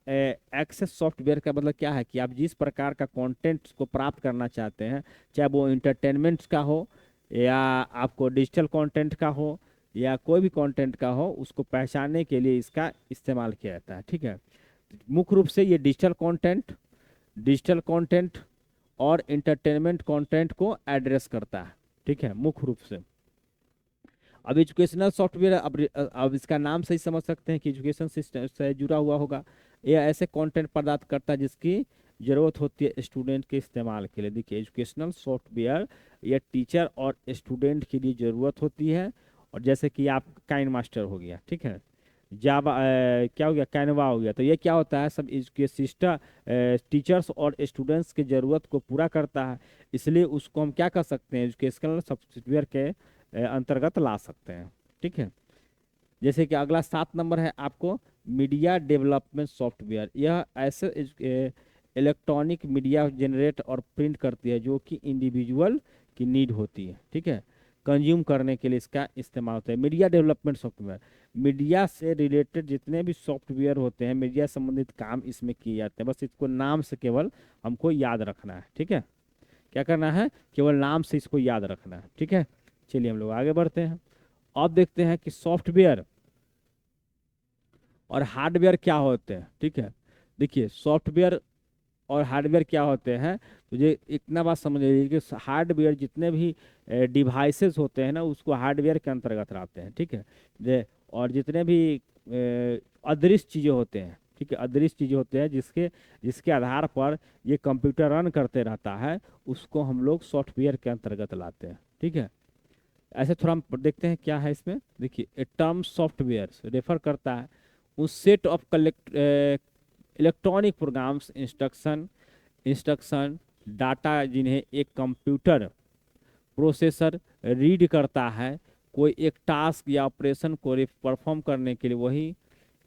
एक्सेस सॉफ्टवेयर का मतलब क्या है कि आप जिस प्रकार का कंटेंट को प्राप्त करना चाहते हैं, चाहे वो इंटरटेनमेंट का हो या आपको डिजिटल कंटेंट का हो या कोई भी कंटेंट का हो, उसको पहचानने के लिए इसका इस्तेमाल किया जाता है, ठीक है। मुख्य रूप से ये डिजिटल कंटेंट और इंटरटेनमेंट कंटेंट को एड्रेस करता है, ठीक है, मुख्य रूप से। अब एजुकेशनल सॉफ्टवेयर, अब इसका नाम से ही समझ सकते हैं कि एजुकेशन सिस्टम से जुड़ा हुआ होगा। यह ऐसे कंटेंट प्रदान करता है जिसकी जरूरत होती है स्टूडेंट के इस्तेमाल के लिए। देखिए एजुकेशनल सॉफ्टवेयर यह टीचर और स्टूडेंट के लिए ज़रूरत होती है। और जैसे कि आप काइन मास्टर हो गया, ठीक है, जावा क्या हो गया, कैनवा हो गया, तो ये क्या होता है, सब इसके सिस्टम टीचर्स और स्टूडेंट्स की ज़रूरत को पूरा करता है। इसलिए उसको हम क्या कर सकते हैं, एजुकेशनल सॉफ्टवेयर के अंतर्गत ला सकते हैं, ठीक है। जैसे कि अगला 7 नंबर है आपको मीडिया डेवलपमेंट सॉफ्टवेयर। यह ऐसे इलेक्ट्रॉनिक मीडिया जनरेट और प्रिंट करती है जो कि इंडिविजुअल की नीड होती है, ठीक है, कंज्यूम करने के लिए इसका इस्तेमाल होता है। मीडिया डेवलपमेंट सॉफ्टवेयर, मीडिया से रिलेटेड जितने भी सॉफ्टवेयर होते हैं, मीडिया संबंधित काम इसमें किए जाते हैं। बस इसको नाम से केवल हमको याद रखना है, ठीक है, क्या करना है, केवल नाम से इसको याद रखना है, ठीक है। चलिए हम लोग आगे बढ़ते हैं। अब देखते हैं कि सॉफ्टवेयर और हार्डवेयर क्या होते हैं, ठीक है। देखिए सॉफ्टवेयर और हार्डवेयर क्या होते हैं, तो ये इतना बात समझ लीजिए कि हार्डवेयर जितने भी डिवाइसेस होते हैं ना उसको हार्डवेयर के अंतर्गत आते हैं, ठीक है। और जितने भी अदृश्य चीज़ें होते हैं, ठीक है, अदृश्य चीज़ें होते हैं जिसके जिसके आधार पर ये कंप्यूटर रन करते रहता है, उसको हम लोग सॉफ्टवेयर के अंतर्गत लाते हैं, ठीक है। ऐसे थोड़ा हम देखते हैं क्या है इसमें। देखिए ए टर्म सॉफ्टवेयर रेफर करता है उस set of collect electronic programs instruction data जिन्हें एक कंप्यूटर प्रोसेसर रीड करता है कोई एक टास्क या ऑपरेशन को परफॉर्म करने के लिए। वही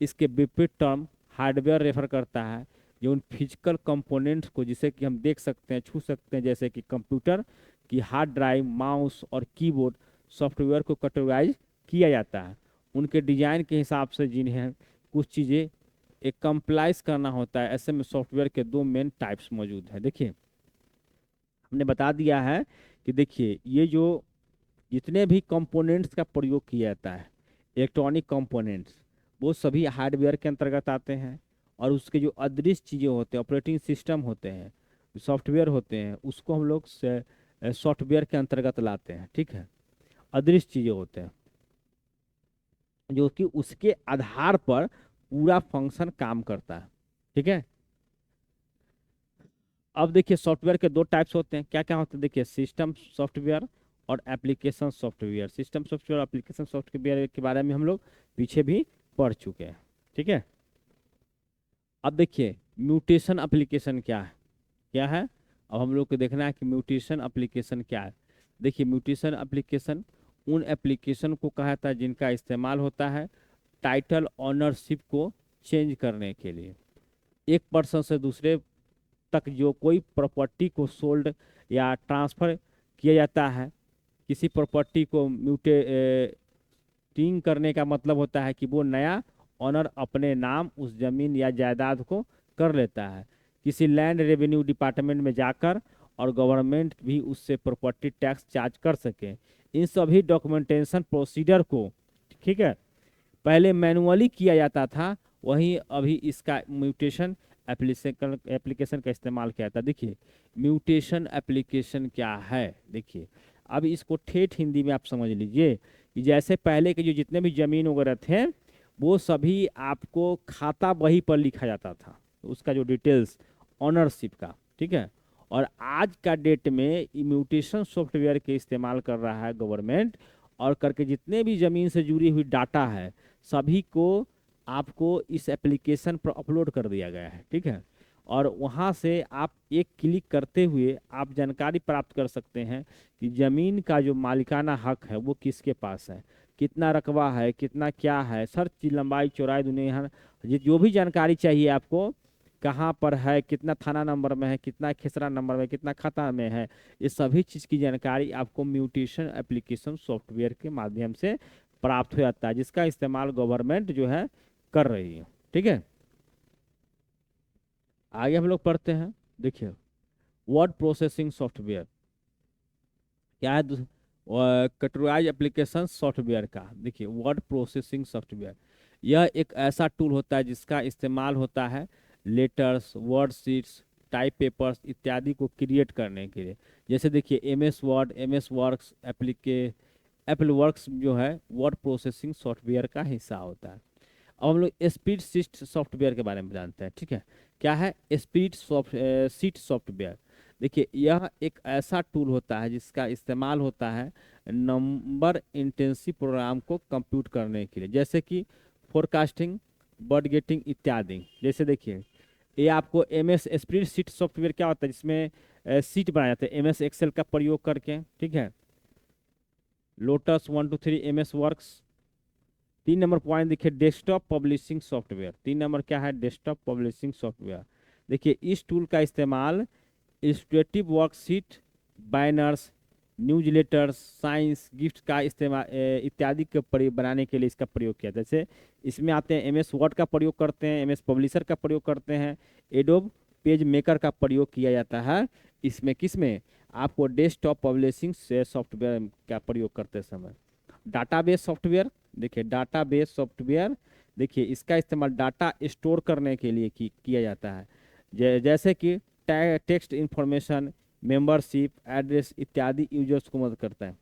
इसके विपरीत टर्म हार्डवेयर रेफर करता है जो उन फिजिकल कंपोनेंट्स को जिसे कि हम देख सकते हैं, छू सकते हैं, जैसे कि कंप्यूटर की हार्ड ड्राइव, माउस और कीबोर्ड सॉफ्टवेयर को कैटेगराइज किया जाता है उनके डिजाइन के हिसाब से, जिन्हें कुछ चीज़ें एक कंप्लाइज करना होता है। ऐसे में सॉफ्टवेयर के 2 मेन टाइप्स मौजूद हैं। देखिए हमने बता दिया है कि देखिए ये जो जितने भी कंपोनेंट्स का प्रयोग किया जाता है, इलेक्ट्रॉनिक कंपोनेंट्स, वो सभी हार्डवेयर के अंतर्गत आते हैं। और उसके जो अदृश्य चीज़ें होते हैं, ऑपरेटिंग सिस्टम होते हैं, सॉफ्टवेयर होते हैं, उसको हम लोग सॉफ्टवेयर के अंतर्गत लाते हैं, ठीक है। अदृश्य चीज़ें होते हैं जो कि उसके आधार पर पूरा फंक्शन काम करता है, ठीक है। अब देखिए सॉफ्टवेयर के 2 टाइप्स होते हैं, क्या क्या होते हैं, देखिए सिस्टम सॉफ्टवेयर और एप्लीकेशन सॉफ्टवेयर। सिस्टम सॉफ्टवेयर और एप्लीकेशन सॉफ्टवेयर के बारे में हम लोग पीछे भी पढ़ चुके हैं, ठीक है। अब देखिए म्यूटेशन एप्लीकेशन क्या है, क्या है। अब हम लोग को देखना है कि म्यूटेशन एप्लीकेशन क्या है। देखिए म्यूटेशन एप्लीकेशन उन एप्लीकेशन को कहा जाता है जिनका इस्तेमाल होता है टाइटल ऑनरशिप को चेंज करने के लिए। एक पर्सन से दूसरे तक जो कोई प्रॉपर्टी को सोल्ड या ट्रांसफर किया जाता है, किसी प्रॉपर्टी को म्यूटेटिंग करने का मतलब होता है कि वो नया ऑनर अपने नाम उस जमीन या जायदाद को कर लेता है, किसी लैंड रेवेन्यू डिपार्टमेंट में जाकर, और गवर्नमेंट भी उससे प्रॉपर्टी टैक्स चार्ज कर सके। इन सभी डॉक्यूमेंटेशन प्रोसीजर को, ठीक है, पहले मैनुअली किया जाता था, वहीं अभी इसका म्यूटेशन एप्लीकेशन का इस्तेमाल किया जाता है। देखिए म्यूटेशन एप्लीकेशन क्या है। देखिए अब इसको ठेठ हिंदी में आप समझ लीजिए कि जैसे पहले के जो जितने भी जमीन वगैरह थे वो सभी आपको खाता बही पर लिखा जाता था, उसका जो डिटेल्स ऑनरशिप का, ठीक है। और आज का डेट में म्यूटेशन सॉफ्टवेयर के इस्तेमाल कर रहा है गवर्नमेंट, और करके जितने भी ज़मीन से जुड़ी हुई डाटा है सभी को आपको इस एप्लीकेशन पर अपलोड कर दिया गया है, ठीक है। और वहाँ से आप एक क्लिक करते हुए आप जानकारी प्राप्त कर सकते हैं कि ज़मीन का जो मालिकाना हक है वो किसके पास है, कितना रकबा है, कितना क्या है, सर चीज लंबाई चौड़ाई दुनिया जो भी जानकारी चाहिए आपको, कहाँ पर है, कितना थाना नंबर में है, कितना खेसरा नंबर में, कितना खाता में है, ये सभी चीज़ की जानकारी आपको म्यूटेशन एप्लीकेशन सॉफ्टवेयर के माध्यम से प्राप्त हो जाता है, जिसका इस्तेमाल गवर्नमेंट जो है कर रही है, ठीक है। आगे हम लोग पढ़ते हैं। देखिए वर्ड प्रोसेसिंग सॉफ्टवेयर क्या है, कैटेगराइज एप्लीकेशन सॉफ्टवेयर का। देखिए वर्ड प्रोसेसिंग सॉफ्टवेयर यह एक ऐसा टूल होता है जिसका इस्तेमाल होता है letters, word sheets, type papers इत्यादि को क्रिएट करने के लिए। जैसे देखिए M S Word, M S Works, Apple Works जो है वर्ड प्रोसेसिंग सॉफ्टवेयर का हिस्सा होता है। अब हम लोग स्पीड शीट सॉफ्टवेयर के बारे में जानते हैं, ठीक है। क्या है स्पीड शीट सॉफ्टवेयर। देखिए यह एक ऐसा टूल होता है जिसका इस्तेमाल होता है नंबर इंटेंसिव प्रोग्राम को कंप्यूट करने के लिए, जैसे कि फोरकास्टिंग, बर्ड गेटिंग इत्यादि। जैसे देखिए ये आपको एम एस स्प्रेड शीट सॉफ्टवेयर क्या होता है, जिसमें शीट बनाए जाते हैं एम एस एक्सेल का प्रयोग करके, ठीक है। Lotus 1 2 3 M S Works. 3 number point देखिए डेस्कटॉप पब्लिशिंग सॉफ्टवेयर। 3 नंबर क्या है, डेस्कटॉप पब्लिशिंग सॉफ्टवेयर। देखिए इस टूल का इस्तेमाल illustrative worksheet, banners, newsletters, science, gift का इस्तेमाल इत्यादि के प्रयोग बनाने के लिए इसका प्रयोग किया। जैसे इसमें आते हैं एम एस वर्ड का प्रयोग करते हैं, एम एस पब्लिशर का प्रयोग करते हैं, एडोब पेज मेकर का प्रयोग किया जाता है। इसमें किसमें आपको डेस्कटॉप पब्लिशिंग सॉफ्टवेयर का प्रयोग करते समय। Database software. देखिए डाटाबेस सॉफ्टवेयर, देखिए इसका इस्तेमाल डाटा स्टोर करने के लिए किया जाता है, जैसे कि टेक्स्ट इंफॉर्मेशन, मेंबरशिप, एड्रेस इत्यादि यूजर्स को मदद करता है।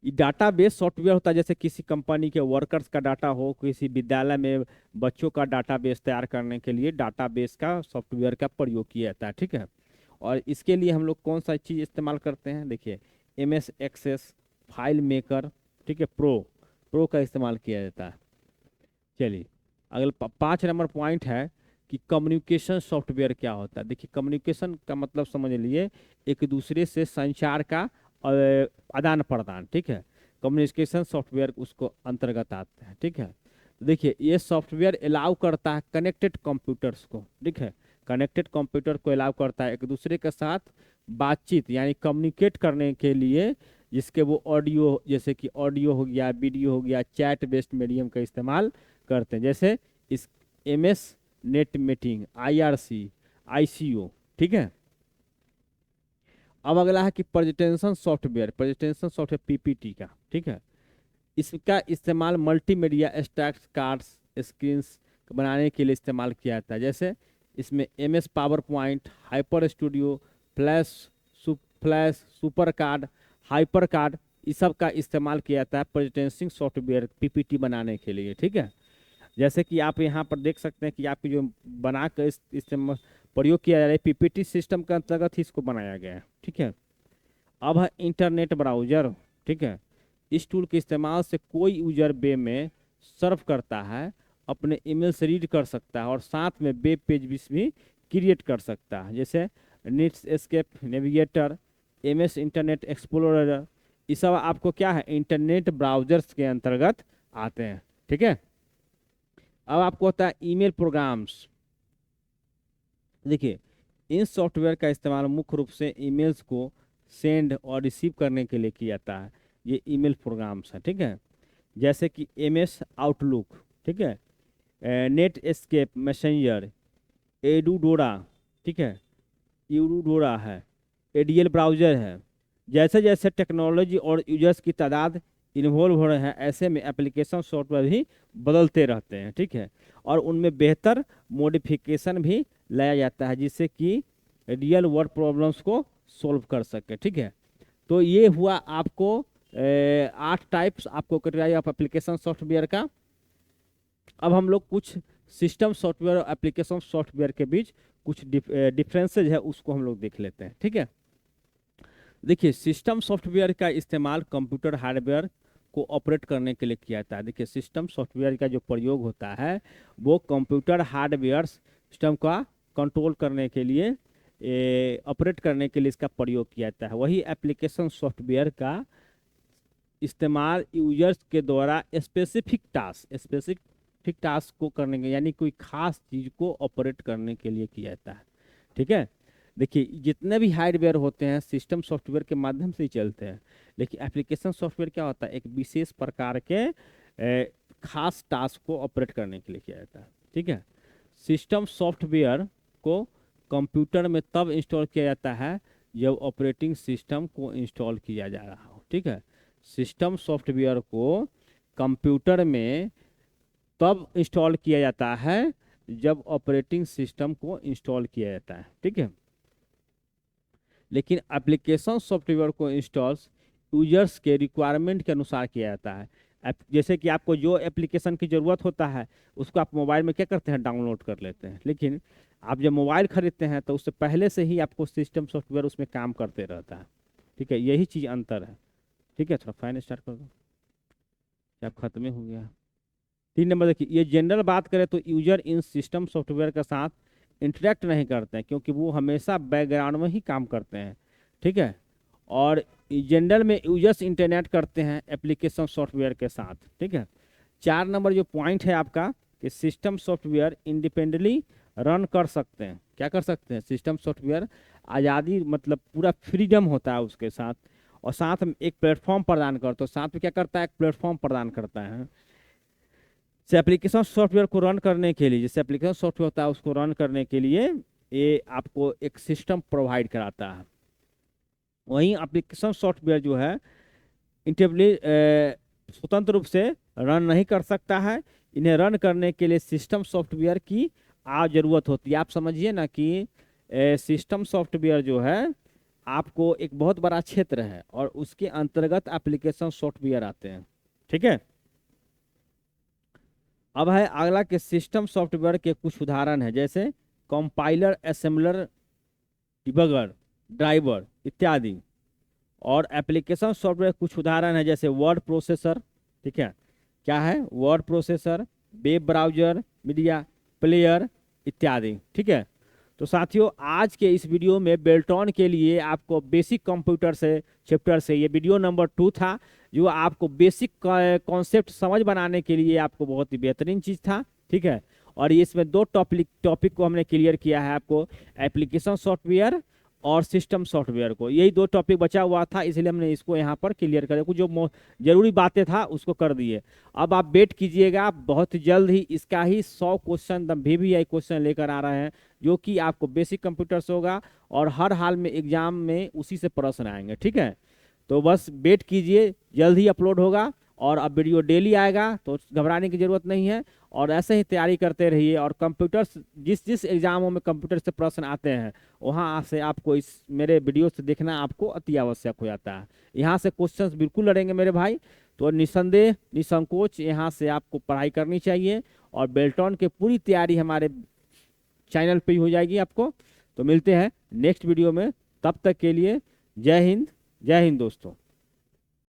ये डाटाबेस सॉफ्टवेयर होता है जैसे किसी कंपनी के वर्कर्स का डाटा हो, किसी विद्यालय में बच्चों का डाटाबेस तैयार करने के लिए डाटाबेस का सॉफ्टवेयर का प्रयोग किया जाता है, ठीक है। और इसके लिए हम लोग कौन सा चीज़ इस्तेमाल करते हैं, देखिए M S Access, file maker, ठीक है, प्रो का इस्तेमाल किया जाता है। चलिए अगला 5 नंबर पॉइंट है कि कम्युनिकेशन सॉफ्टवेयर क्या होता है। देखिए कम्युनिकेशन का मतलब समझ लिए एक दूसरे से संचार का आदान प्रदान, ठीक है। कम्युनिकेशन सॉफ्टवेयर उसको अंतर्गत आता है, ठीक है। देखिए ये सॉफ्टवेयर अलाउ करता है कनेक्टेड कंप्यूटर्स को, ठीक है, कनेक्टेड कंप्यूटर को अलाउ करता है एक दूसरे के साथ बातचीत यानी कम्युनिकेट करने के लिए, जिसके वो ऑडियो, जैसे कि ऑडियो हो गया, वीडियो हो गया, चैट बेस्ड मीडियम का इस्तेमाल करते हैं, जैसे इस M S Net Meeting, IRC, ICO, ठीक है। अब अगला है कि presentation software, presentation software PPT का, ठीक है। इसका इस्तेमाल मल्टीमीडिया स्टैक्स, कार्ड्स, स्क्रीन्स बनाने के लिए इस्तेमाल किया जाता है, जैसे इसमें MS power point, hyper studio, flash, flash, super card, hyper card, इस सब का इस्तेमाल किया जाता है प्रेजेंटेशन सॉफ्टवेयर PPT बनाने के लिए, ठीक है। जैसे कि आप यहाँ पर देख सकते हैं कि आपकी जो बना कर इस्तेमाल प्रयोग किया जा रहा है PPT सिस्टम के अंतर्गत ही इसको बनाया गया है, ठीक है। अब है इंटरनेट ब्राउजर, ठीक है। इस टूल के इस्तेमाल से कोई यूजर वेब में सर्फ करता है अपने ईमेल से रीड कर सकता है और साथ में वेब पेज भी क्रिएट कर सकता है, जैसे Netscape, navigator, MS internet explorer, ये सब आपको क्या है, इंटरनेट ब्राउजर्स के अंतर्गत आते हैं। ठीक है, अब आपको होता है ईमेल प्रोग्राम्स। देखिए, इन सॉफ्टवेयर का इस्तेमाल मुख्य रूप से ईमेल्स को सेंड और रिसीव करने के लिए किया जाता है। ये ईमेल प्रोग्राम्स हैं, ठीक है, जैसे कि MS आउटलुक, ठीक है, नेट एस्केप मैसेंजर, एडूडोरा, ठीक है, यूडोरा है, ADL ब्राउज़र है। जैसे जैसे टेक्नोलॉजी और यूजर्स की तादाद इन्वॉल्व हो रहे हैं, ऐसे में एप्लीकेशन सॉफ्टवेयर भी बदलते रहते हैं। ठीक है, और उनमें बेहतर मॉडिफिकेशन भी लाया जाता है, जिससे कि रियल वर्ल्ड प्रॉब्लम्स को सॉल्व कर सके। ठीक है, तो ये हुआ आपको 8 टाइप्स आपको कैटेगराइज ऑफ एप्लीकेशन सॉफ्टवेयर का। अब हम लोग कुछ सिस्टम सॉफ्टवेयर और एप्लीकेशन सॉफ्टवेयर के बीच कुछ डिफरेंसेज है, उसको हम लोग देख लेते हैं। ठीक है, देखिए, सिस्टम सॉफ्टवेयर का इस्तेमाल कंप्यूटर हार्डवेयर को ऑपरेट करने के लिए किया जाता है। देखिए, सिस्टम सॉफ्टवेयर का जो प्रयोग होता है वो कंप्यूटर हार्डवेयर सिस्टम का कंट्रोल करने के लिए, ऑपरेट करने के लिए इसका प्रयोग किया जाता है। वही एप्लीकेशन सॉफ्टवेयर का इस्तेमाल यूजर्स के द्वारा स्पेसिफिक टास्क को करने के, यानी कोई खास चीज़ को ऑपरेट करने के लिए किया जाता है। ठीक है, देखिए, जितने भी हार्डवेयर होते हैं सिस्टम सॉफ्टवेयर के माध्यम से ही चलते हैं, लेकिन एप्लीकेशन सॉफ्टवेयर क्या होता है, एक विशेष प्रकार के खास टास्क को ऑपरेट करने के लिए किया जाता है। ठीक है, सिस्टम सॉफ्टवेयर को कंप्यूटर में तब इंस्टॉल किया जाता है जब ऑपरेटिंग सिस्टम को इंस्टॉल किया जा रहा हो। ठीक है, सिस्टम सॉफ्टवेयर को कंप्यूटर में तब इंस्टॉल किया जाता है जब ऑपरेटिंग सिस्टम को इंस्टॉल किया जाता है। ठीक है, लेकिन एप्लीकेशन सॉफ्टवेयर को इंस्टॉल यूजर्स के रिक्वायरमेंट के अनुसार किया जाता है। जैसे कि आपको जो एप्लीकेशन की ज़रूरत होता है उसको आप मोबाइल में क्या करते हैं, डाउनलोड कर लेते हैं, लेकिन आप जब मोबाइल खरीदते हैं तो उससे पहले से ही आपको सिस्टम सॉफ्टवेयर उसमें काम करते रहता है। ठीक है, यही चीज़ अंतर है। ठीक है, थोड़ा फैन स्टार्ट कर दो, क्या खत्म ही हो गया। 3 नंबर देखिए, ये जनरल बात करें तो यूजर इन सिस्टम सॉफ्टवेयर के साथ इंटरेक्ट नहीं करते हैं, क्योंकि वो हमेशा बैकग्राउंड में ही काम करते हैं। ठीक है, और जनरल में यूजर्स इंटरनेट करते हैं एप्लीकेशन सॉफ्टवेयर के साथ। ठीक है, 4 नंबर जो पॉइंट है आपका कि सिस्टम सॉफ्टवेयर इंडिपेंडेंटली रन कर सकते हैं। क्या कर सकते हैं, सिस्टम सॉफ्टवेयर आज़ादी, मतलब पूरा फ्रीडम होता है उसके साथ, और साथ में एक प्लेटफॉर्म प्रदान करता है। साथ में क्या करता है, एक प्लेटफॉर्म प्रदान करता है। जैसे एप्लीकेशन सॉफ्टवेयर को रन करने के लिए, जैसे एप्लीकेशन सॉफ्टवेयर होता है उसको रन करने के लिए ये आपको एक सिस्टम प्रोवाइड कराता है। वहीं एप्लीकेशन सॉफ्टवेयर जो है इंटेबली स्वतंत्र रूप से रन नहीं कर सकता है। इन्हें रन करने के लिए सिस्टम सॉफ्टवेयर की ज़रूरत होती है। आप समझिए ना कि सिस्टम सॉफ्टवेयर जो है आपको एक बहुत बड़ा क्षेत्र है और उसके अंतर्गत एप्लीकेशन सॉफ्टवेयर आते हैं। ठीक है, अब है अगला के सिस्टम सॉफ्टवेयर के कुछ उदाहरण है, जैसे कंपाइलर, असेंबलर, डिबगर, ड्राइवर इत्यादि। और एप्लीकेशन सॉफ्टवेयर कुछ उदाहरण है, जैसे वर्ड प्रोसेसर। ठीक है, क्या है, word processor, web browser, media player इत्यादि। ठीक है, तो साथियों, आज के इस वीडियो में बेल्ट्रॉन के लिए आपको बेसिक कंप्यूटर से चैप्टर से ये वीडियो नंबर 2 था, जो आपको बेसिक कॉन्सेप्ट समझ बनाने के लिए आपको बहुत ही बेहतरीन चीज़ था। ठीक है, और ये इसमें 2 टॉपिक को हमने क्लियर किया है, आपको एप्लीकेशन सॉफ्टवेयर और सिस्टम सॉफ्टवेयर को। यही 2 टॉपिक बचा हुआ था, इसलिए हमने इसको यहाँ पर क्लियर कर, कुछ जो जरूरी बातें था उसको कर दिए। अब आप वेट कीजिएगा, बहुत जल्द ही इसका ही 100 क्वेश्चन VVI क्वेश्चन लेकर आ रहे हैं, जो कि आपको बेसिक कंप्यूटर से होगा और हर हाल में एग्जाम में उसी से प्रश्न आएंगे। ठीक है, तो बस वेट कीजिए, जल्द ही अपलोड होगा और अब वीडियो डेली आएगा, तो घबराने की ज़रूरत नहीं है। और ऐसे ही तैयारी करते रहिए, और कंप्यूटर जिस एग्जामों में कंप्यूटर से प्रश्न आते हैं वहाँ से आपको इस मेरे वीडियो से देखना आपको अति आवश्यक हो जाता है। यहाँ से क्वेश्चंस बिल्कुल लड़ेंगे मेरे भाई, तो निसंदेह निसंकोच यहाँ से आपको पढ़ाई करनी चाहिए, और बेल्ट्रॉन की पूरी तैयारी हमारे चैनल पे ही हो जाएगी आपको। तो मिलते हैं नेक्स्ट वीडियो में, तब तक के लिए जय हिंद दोस्तों।